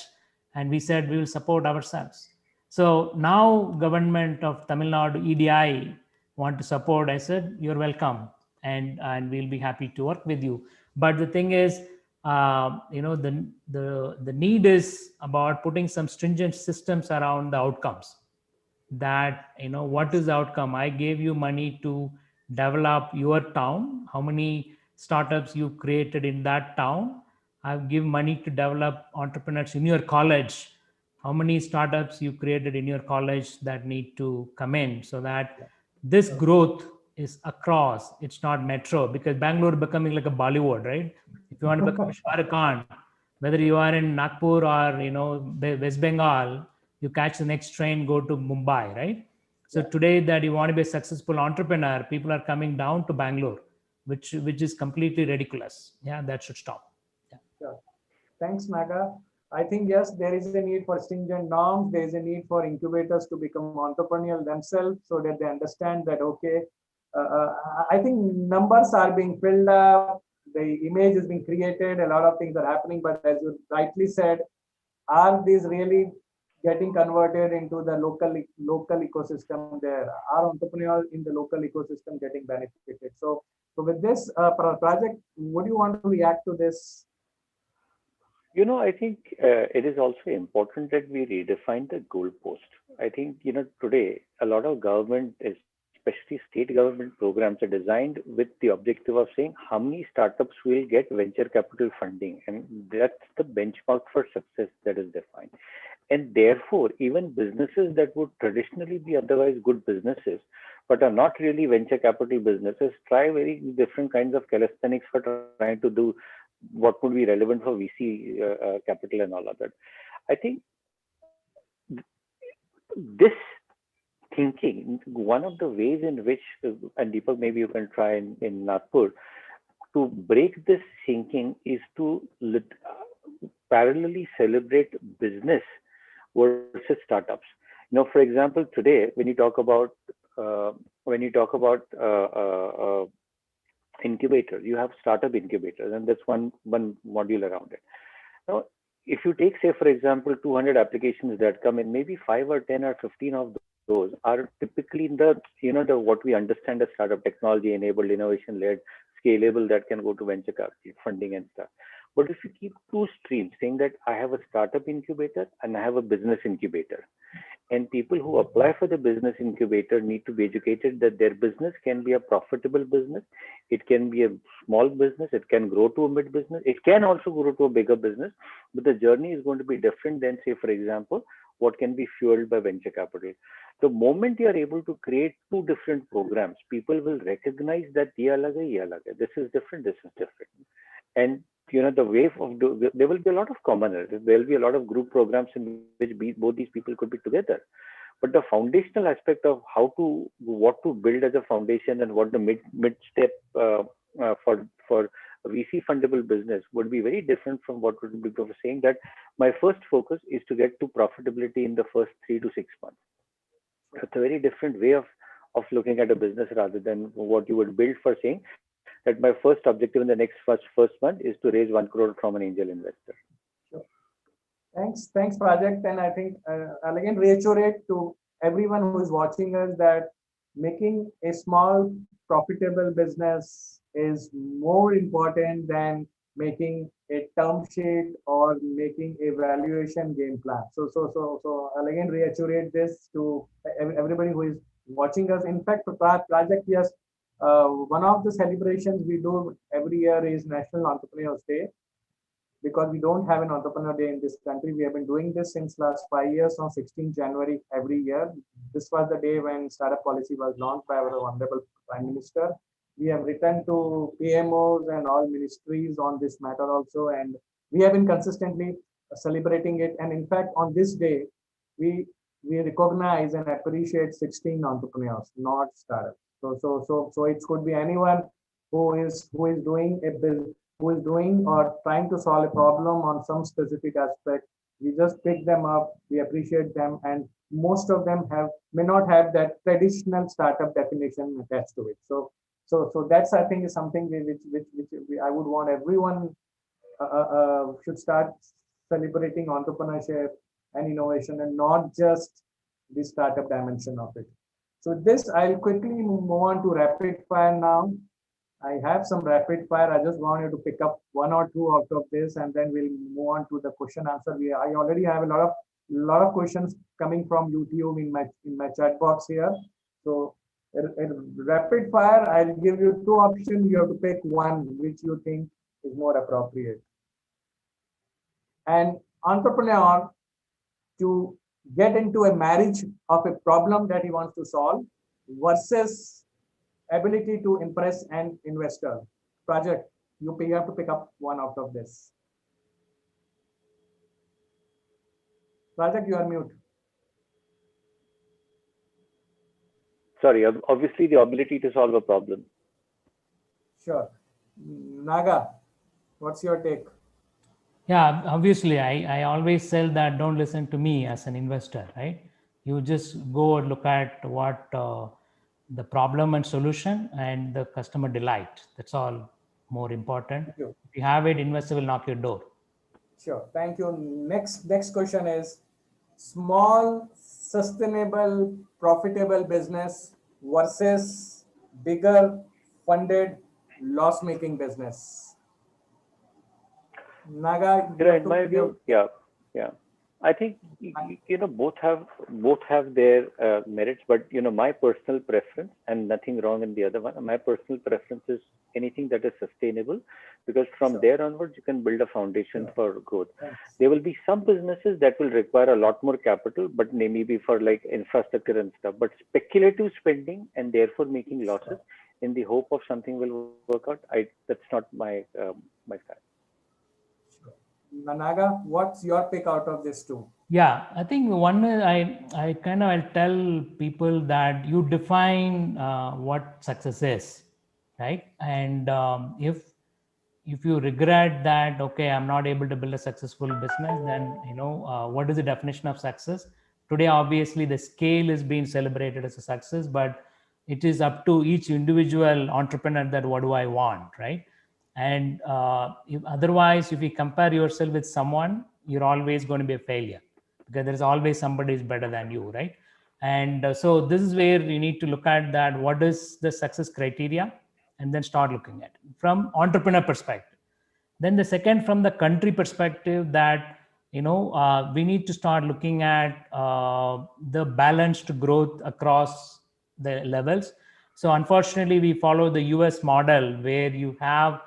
F: and we said we will support ourselves. So now government of Tamil Nadu EDI want to support. I said you're welcome, and we'll be happy to work with you. But the thing is, the need is about putting some stringent systems around the outcomes. That what is the outcome? I gave you money to develop your town. How many startups you created in that town? I give money to develop entrepreneurs in your college. How many startups you created in your college that need to come in, so that this growth is across. It's not metro, because Bangalore becoming like a Bollywood, right? If you want to become a Shah Rukh Khan, whether you are in Nagpur or West Bengal, you catch the next train, go to Mumbai, right? So today that you want to be a successful entrepreneur, people are coming down to Bangalore, which is completely ridiculous. Yeah, that should stop. Yeah.
E: Sure. Thanks, Naga. I think, yes, there is a need for stringent norms. There is a need for incubators to become entrepreneurial themselves, so that they understand that, okay, I think numbers are being filled up, the image is being created, a lot of things are happening, but as you rightly said, are these really getting converted into the local ecosystem? There are entrepreneurs in the local ecosystem getting benefited. So with this project, would you want to react to this?
D: I think it is also important that we redefine the goalpost. I think, today a lot of government, especially state government programs, are designed with the objective of saying how many startups will get venture capital funding. And that's the benchmark for success that is defined. And therefore, even businesses that would traditionally be otherwise good businesses, but are not really venture capital businesses, try very different kinds of calisthenics for trying to do what would be relevant for VC capital and all of that. I think this thinking, one of the ways in which, and Deepak, maybe you can try in Nagpur, to break this thinking is to parallelly celebrate business versus startups. For example, today when you talk about incubators, you have startup incubators, and that's one module around it. Now, if you take, say, for example, 200 applications that come in, maybe 5 or 10 or 15 of those are typically in the what we understand as startup, technology enabled, innovation led, scalable, that can go to venture capital funding and stuff. But if you keep two streams, saying that I have a startup incubator and I have a business incubator, and people who apply for the business incubator need to be educated that their business can be a profitable business, it can be a small business, it can grow to a mid business, it can also grow to a bigger business, but the journey is going to be different than, say, for example, what can be fueled by venture capital. The moment you are able to create two different programs, people will recognize that this is different, this is different. And the way of there will be a lot of commoners. There will be a lot of group programs in which both these people could be together. But the foundational aspect of what to build as a foundation and what the mid step for VC fundable business would be very different from what would be saying that my first focus is to get to profitability in the first 3 to 6 months. It's a very different way of looking at a business rather than what you would build for saying that my first objective in the next first month is to raise 1 crore from an angel investor.
E: Sure. Thanks, Project. And I think I'll again reiterate to everyone who is watching us that making a small profitable business is more important than making a term sheet or making a valuation game plan. So I'll again reiterate this to everybody who is watching us. In fact, Project, yes, one of the celebrations we do every year is National Entrepreneurs Day, because we don't have an entrepreneur day in this country. We have been doing this since last 5 years on 16th January every year. This was the day when startup policy was launched by our Honorable Prime Minister. We have written to PMOs and all ministries on this matter also, and we have been consistently celebrating it. And in fact, on this day, we recognize and appreciate 16 entrepreneurs, not startups. So it could be anyone who is doing a business, who is doing or trying to solve a problem on some specific aspect. We just pick them up, we appreciate them, and most of them may not have that traditional startup definition attached to it. So that's, I think, is something which I would want everyone should start celebrating entrepreneurship and innovation and not just the startup dimension of it. So this, I'll quickly move on to rapid fire now. I have some rapid fire. I just want you to pick up one or two out of this, and then we'll move on to the question answer. I already have a lot of questions coming from YouTube in my chat box here. So in rapid fire, I'll give you two options. You have to pick one which you think is more appropriate. An entrepreneur to get into a marriage of a problem that he wants to solve versus ability to impress an investor. Project, you have to pick up one out of this. Project, you are mute.
D: Sorry, obviously the ability to solve a problem.
E: Sure. Naga, what's your take?
F: Yeah, obviously, I always tell that don't listen to me as an investor, right? You just go and look at what the problem and solution and the customer delight. That's all more important. If you have it, investor will knock your door.
E: Sure. Thank you. Next question is small, sustainable, profitable business versus bigger, funded, loss-making business. Naga,
D: in my view, yeah. I think both have their merits, but my personal preference, and nothing wrong in the other one. My personal preference is anything that is sustainable, because from there onwards you can build a foundation for growth. There will be some businesses that will require a lot more capital, but maybe for like infrastructure and stuff. But speculative spending and therefore making losses in the hope of something will work out, that's not my my style.
E: Naga, what's your pick out of this two?
F: Yeah, I think one is I'll tell people that you define what success is, right? And if you regret that, okay, I'm not able to build a successful business, then what is the definition of success? Today, obviously, the scale is being celebrated as a success, but it is up to each individual entrepreneur that what do I want, right? And otherwise, if you compare yourself with someone, you're always going to be a failure, because there's always somebody who's better than you, right? And so this is where you need to look at that. What is the success criteria? And then start looking at it from entrepreneur perspective. Then the second, from the country perspective, that we need to start looking at the balanced growth across the levels. So unfortunately, we follow the US model, where you have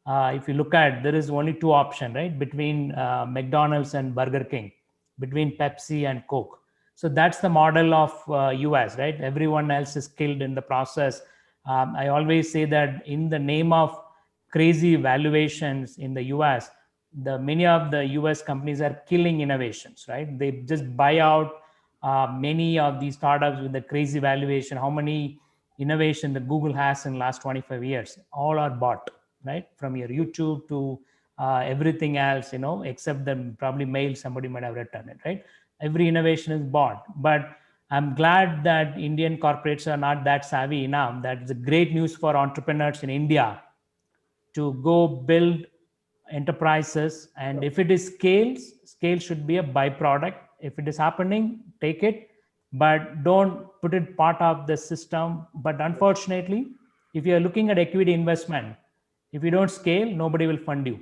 F: if you look at, there is only two options, right? Between McDonald's and Burger King, between Pepsi and Coke. So that's the model of US, right? Everyone else is killed in the process. I always say that in the name of crazy valuations in the US, many of the US companies are killing innovations, right? They just buy out many of these startups with the crazy valuation. How many innovation that Google has in the last 25 years? All are bought, right? From your YouTube to everything else, except the probably mail somebody might have written it, right? Every innovation is bought. But I'm glad that Indian corporates are not that savvy enough. That's great news for entrepreneurs in India to go build enterprises. And if it is scale should be a byproduct. If it is happening, take it, but don't put it part of the system. But unfortunately, if you are looking at equity investment, if you don't scale, nobody will fund you.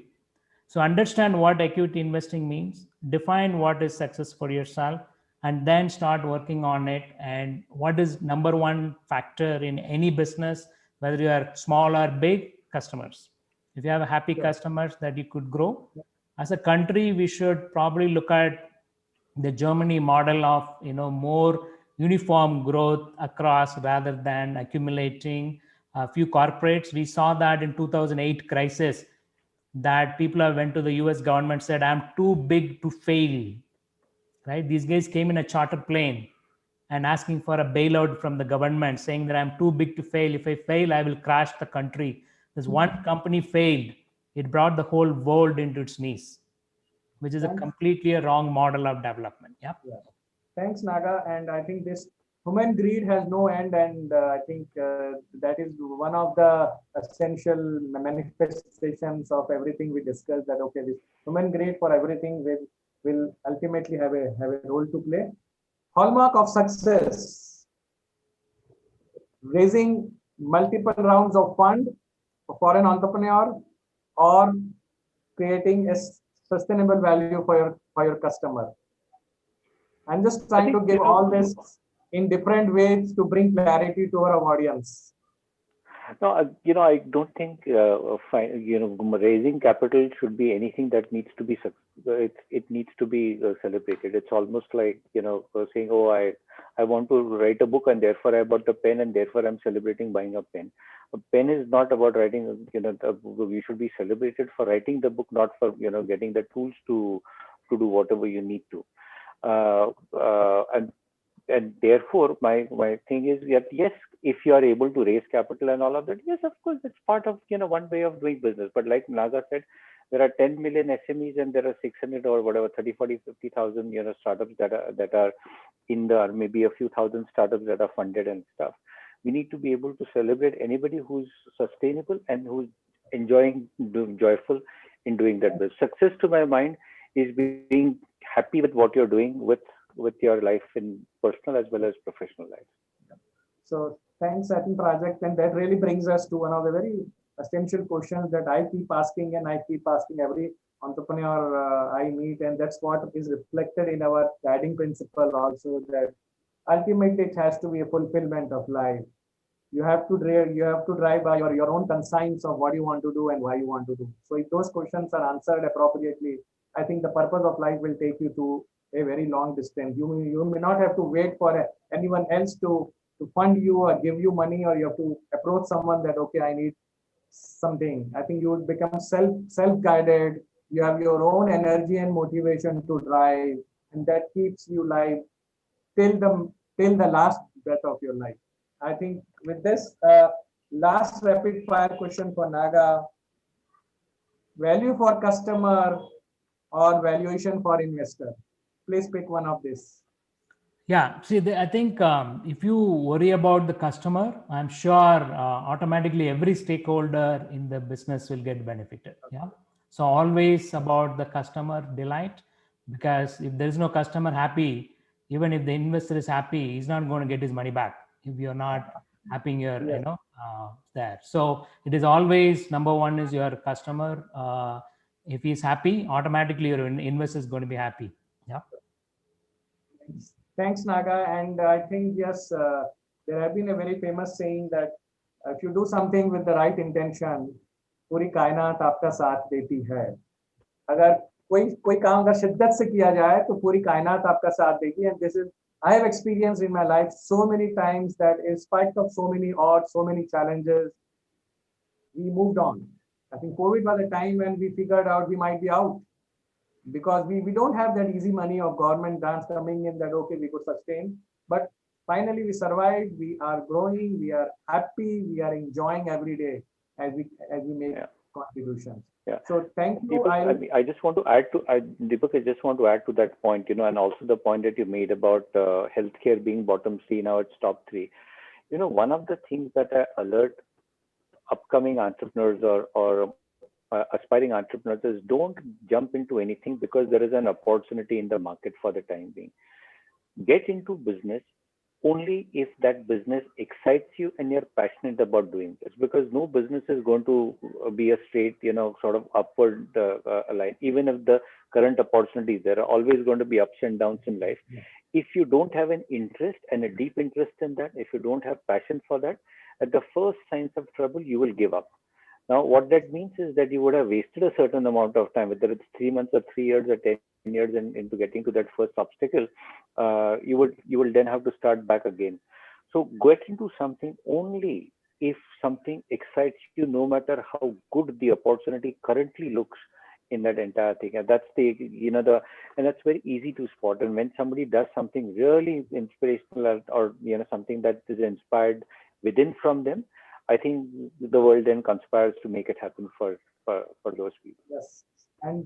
F: So understand what equity investing means, define what is success for yourself, and then start working on it. And what is number one factor in any business, whether you are small or big? Customers. If you have happy customers, that you could grow. As a country, we should probably look at the Germany model of more uniform growth across, rather than accumulating a few corporates. We saw that in 2008 crisis, that people have went to the US government, said, I'm too big to fail, right? These guys came in a charter plane and asking for a bailout from the government, saying that I'm too big to fail. If I fail, I will crash the country. This one company failed. It brought the whole world into its knees, which is a completely wrong model of development. Yeah.
E: Thanks, Naga. And I think this human greed has no end, and I think that is one of the essential manifestations of everything we discussed. That okay, this human greed for everything will ultimately have a role to play. Hallmark of success: raising multiple rounds of fund for an entrepreneur, or creating a sustainable value for your customer. I'm just
D: I
E: trying to
D: think,
E: give all this in different ways to bring clarity to our audience.
D: no, I don't think raising capital should be anything that needs to be it needs to be celebrated. It's almost like saying, oh, I want to write a book and therefore I bought a pen and therefore I'm celebrating buying a pen. A pen is not about writing. You should be celebrated for writing the book, not for getting the tools to do whatever you need to. And therefore my thing is that yes, if you are able to raise capital and all of that, yes, of course, it's part of one way of doing business. But like Naga said, there are 10 million SMEs and there are 600 or whatever 30, 40, 50,000 startups that are in the, or maybe a few thousand startups that are funded and stuff. We need to be able to celebrate anybody who's sustainable and who's joyful in doing that business. Success to my mind is being happy with what you're doing with your life in personal as well as professional life.
E: So thanks, I think, Project, and that really brings us to one of the very essential questions that I keep asking, and I keep asking every entrepreneur I meet, and that's what is reflected in our guiding principle also, that ultimately it has to be a fulfillment of life. You have to drive by your own conscience of what you want to do and why you want to do. So if those questions are answered appropriately, I think the purpose of life will take you to a very long distance. You may not have to wait for anyone else to fund you or give you money, or you have to approach someone that okay, I need something. I think you will become self-guided. You have your own energy and motivation to drive, and that keeps you live till the last breath of your life. I think with this last rapid fire question for Naga: value for customer or valuation for investor? Please pick one of this.
F: Yeah, see, I think if you worry about the customer, I'm sure automatically every stakeholder in the business will get benefited. Yeah. So always about the customer delight, because if there is no customer happy, even if the investor is happy, he's not going to get his money back if you're not happy your, there. So it is always number one is your customer. If he's happy, automatically your investor is going to be happy. Yeah.
E: Thanks, Naga. And I think, yes, there have been a very famous saying that if you do something with the right intention, पूरी कायनात आपका साथ देती है. अगर कोई काम अगर शिद्दत से किया जाए तो पूरी कायनात आपका साथ देगी. And this is, I have experienced in my life so many times that in spite of so many odds, so many challenges, we moved on. I think COVID was a time when we figured out we might be out, because we don't have that easy money of government grants coming in that okay, we could sustain. But finally we survived, we are growing, we are happy, we are enjoying every day as we make contributions.
D: Yeah.
E: So thank you.
D: Deepak, I just want to add to Deepak, I just want to add to that point, and also the point that you made about healthcare being bottom 3, now it's top 3. One of the things that I alert upcoming entrepreneurs or aspiring entrepreneurs is don't jump into anything because there is an opportunity in the market for the time being. Get into business only if that business excites you and you're passionate about doing this, because no business is going to be a straight, sort of upward line. Even if the current opportunities, there are always going to be ups and downs in life. Yeah. If you don't have an interest and a deep interest in that, if you don't have passion for that, at the first signs of trouble, you will give up. Now, what that means is that you would have wasted a certain amount of time, whether it's 3 months or 3 years or 10 years into getting to that first obstacle. You will then have to start back again. So get into something only if something excites you, no matter how good the opportunity currently looks in that entire thing. And that's and that's very easy to spot. And when somebody does something really inspirational or something that is inspired within from them, I think the world then conspires to make it happen for those people.
E: Yes. And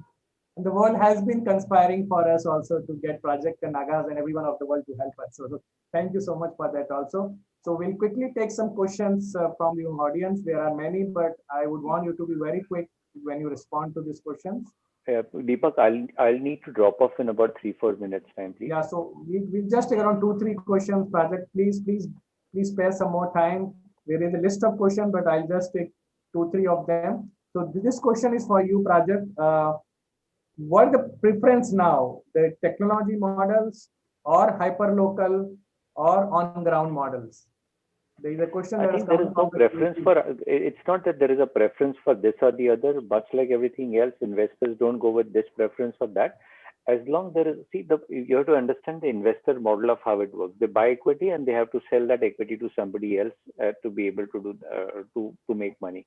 E: And the world has been conspiring for us also to get Project and Nagas and everyone of the world to help us. So thank you so much for that also. So we'll quickly take some questions from the audience. There are many, but I would want you to be very quick when you respond to these questions.
D: Deepak, I'll need to drop off in about 3-4 minutes time, please.
E: Yeah, so we'll just take around 2-3 questions. Project, please spare some more time. There is a list of questions, but I'll just take 2-3 of them. So this question is for you, Project. What the preference now, the technology models or hyperlocal or on-ground models? There is a question.
D: I think there is no preference for, it's not that there is a preference for this or the other, much like everything else, investors don't go with this preference or that. As long there is, you have to understand the investor model of how it works. They buy equity and they have to sell that equity to somebody else to be able to do, to make money.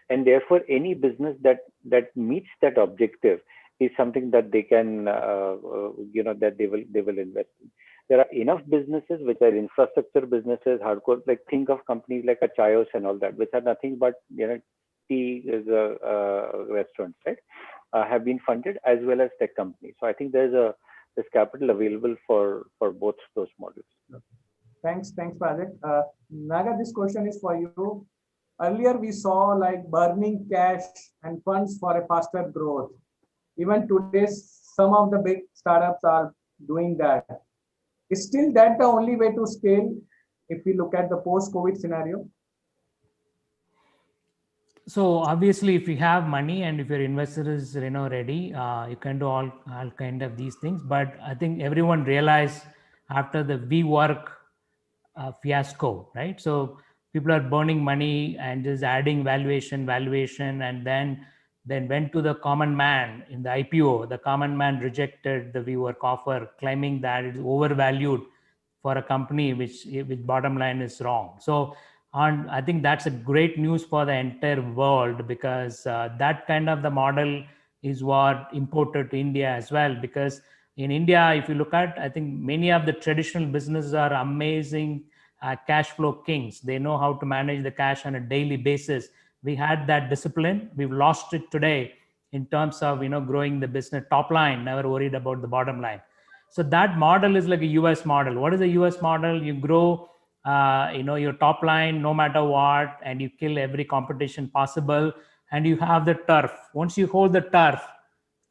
D: And therefore, any business that meets that objective is something that they can, that they will invest in. There are enough businesses which are infrastructure businesses, hardcore, like think of companies like a Chayos and all that, which are nothing but tea restaurants, right? Have been funded, as well as tech companies. So I think there's capital available for both those models.
E: Thanks, Project. Naga, this question is for you. Earlier, we saw like burning cash and funds for a faster growth. Even today, some of the big startups are doing that. Is still that the only way to scale if we look at the post-COVID scenario?
F: So obviously, if you have money and if your investor is ready, you can do all kind of these things. But I think everyone realized after the WeWork fiasco, right? So people are burning money and just adding valuation, and then went to the common man in the IPO. The common man rejected the WeWork offer, claiming that it is overvalued for a company which bottom line is wrong. So I think that's a great news for the entire world, because that kind of the model is what imported to India as well. Because in India, if you look at, I think many of the traditional businesses are amazing cash flow kings. They know how to manage the cash on a daily basis. We had that discipline. We've lost it today in terms of growing the business top line, never worried about the bottom line. So that model is like a US model. What is a US model? You grow your top line no matter what, and you kill every competition possible, and you have the turf. Once you hold the turf,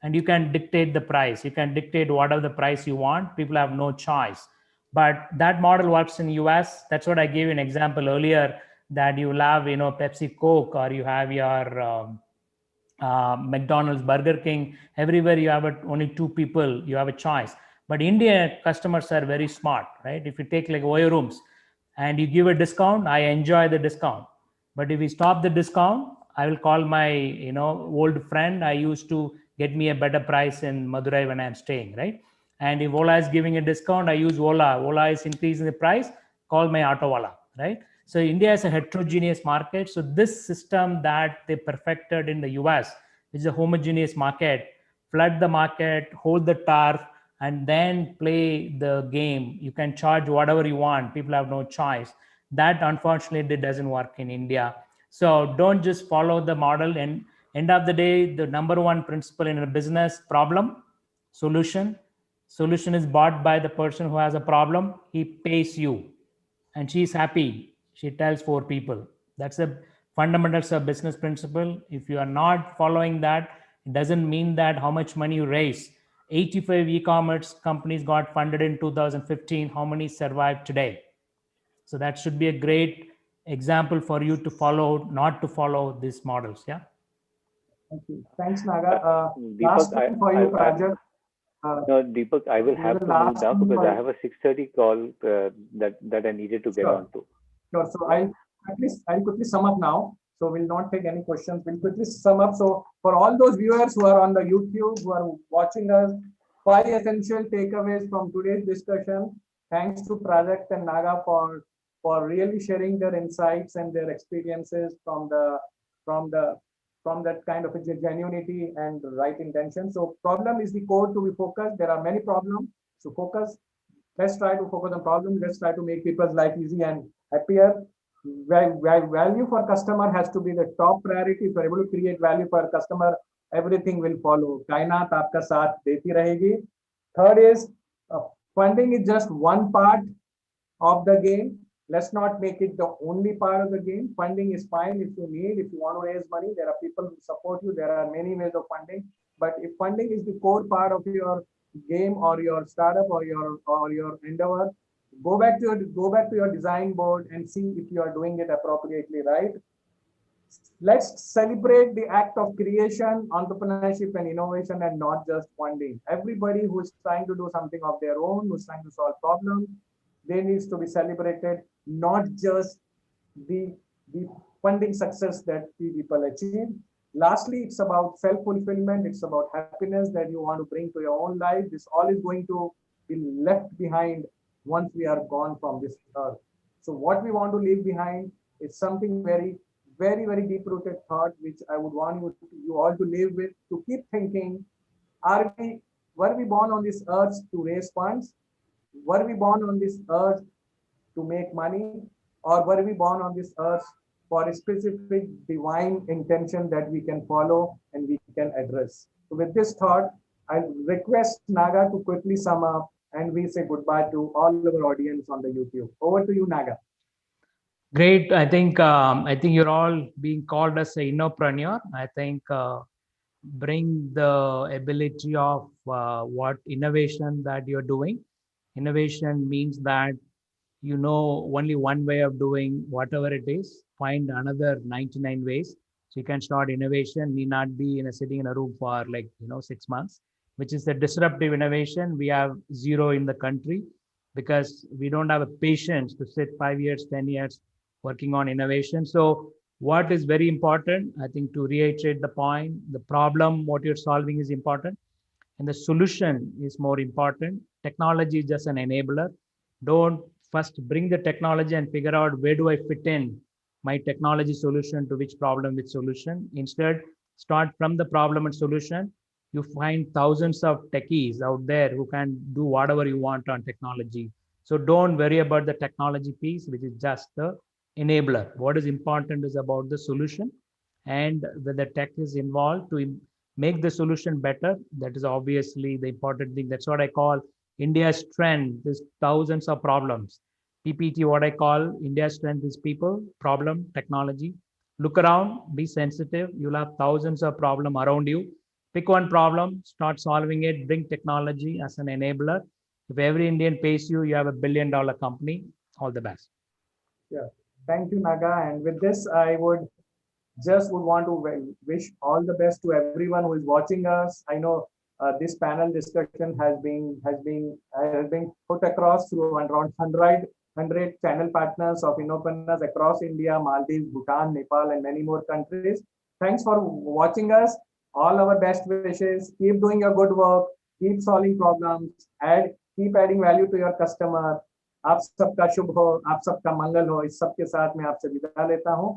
F: and you can dictate the price, you can dictate whatever the price you want. People have no choice. But that model works in US. That's what I gave you an example earlier, that you will have Pepsi, Coke, or you have your McDonald's, Burger King. Everywhere you have only two people, you have a choice. But India customers are very smart, right? If you take like Oyo rooms and you give a discount, I enjoy the discount. But if we stop the discount, I will call my old friend I used to get me a better price in Madurai when I'm staying, right? And if Ola is giving a discount, I use Ola. Ola is increasing the price, call my auto wala, right? So India is a heterogeneous market. So this system that they perfected in the US, which is a homogeneous market, flood the market, hold the turf, and then play the game. You can charge whatever you want. People have no choice. That unfortunately doesn't work in India. So don't just follow the model. And end of the day, the number one principle in a business: problem, solution. Solution is bought by the person who has a problem. He pays you, and she's happy. She tells 4 people. That's the fundamentals of business principle. If you are not following that, it doesn't mean that how much money you raise. 85 e-commerce companies got funded in 2015. How many survive today? So that should be a great example for you to follow, not to follow these models. Yeah.
E: Thank you. Thanks, Naga.
D: Deepak,
E: Last one for you, Prajar.
D: No, Deepak, I will have to move now because I have a 6:30 call that I needed to get on to.
E: Sure. So I'll quickly sum up now. So we'll not take any questions. We'll quickly sum up. So for all those viewers who are on the YouTube, who are watching us, 5 essential takeaways from today's discussion. Thanks to Project and Naga for really sharing their insights and their experiences from that kind of a genuinity and right intention. So problem is the core to be focused. There are many problems. So focus. Let's try to focus on problems. Let's try to make people's life easy and happier. Value for customer has to be the top priority. If you're able to create value for customer, everything will follow. कायनात आपका साथ देती रहेगी. Third is funding is just one part of the game. Let's not make it the only part of the game. Funding is fine if you need, if you want to raise money, there are people who support you. There are many ways of funding. But if funding is the core part of your game or your startup or your endeavor, go back to your design board and see if you are doing it appropriately, right? Let's celebrate the act of creation, entrepreneurship, and innovation, and not just funding. Everybody who's trying to do something of their own, who's trying to solve problems, they needs to be celebrated, not just the funding success that people achieve. Lastly, it's about self-fulfillment. It's about happiness that you want to bring to your own life. This all is going to be left behind once we are gone from this earth. So what we want to leave behind is something very, very, very deep-rooted thought, which I would want you all to live with, to keep thinking, were we born on this earth to raise funds? Were we born on this earth to make money? Or were we born on this earth for a specific divine intention that we can follow and we can address? So with this thought, I request Naga to quickly sum up and we say goodbye to all our audience on the YouTube. Over to you, Naga.
F: Great. I think you're all being called as an innopreneur. I think bring the ability of what innovation that you're doing. Innovation means that you know only one way of doing whatever it is. Find another 99 ways. So you can start innovation. Need not be sitting in a room for 6 months, which is the disruptive innovation. We have zero in the country because we don't have a patience to sit 5 years, 10 years working on innovation. So what is very important, I think, to reiterate the point, the problem, what you're solving is important, and the solution is more important. Technology is just an enabler. Don't first bring the technology and figure out where do I fit in my technology solution to which problem, which solution. Instead, start from the problem and solution. You find thousands of techies out there who can do whatever you want on technology. So don't worry about the technology piece, which is just the enabler. What is important is about the solution, and when the tech is involved to make the solution better, that is obviously the important thing. That's what I call India's strength is thousands of problems. PPT, what I call India's strength is people, problem, technology. Look around, be sensitive. You'll have thousands of problems around you. Pick one problem, start solving it, bring technology as an enabler. If every Indian pays you, you have $1 billion company. All the best.
E: Yeah. Thank you, Naga. And with this, I would want to wish all the best to everyone who is watching us. I know this panel discussion has been put across through around 100 channel partners of Innopreneurs across India, Maldives, Bhutan, Nepal, and many more countries. Thanks for watching us. All our best wishes. Keep doing your good work. Keep solving problems. Keep adding value to your customer. आप सबका शुभ हो, आप सबका मंगल हो. इस सबके साथ मैं आपसे विदा लेता हूँ.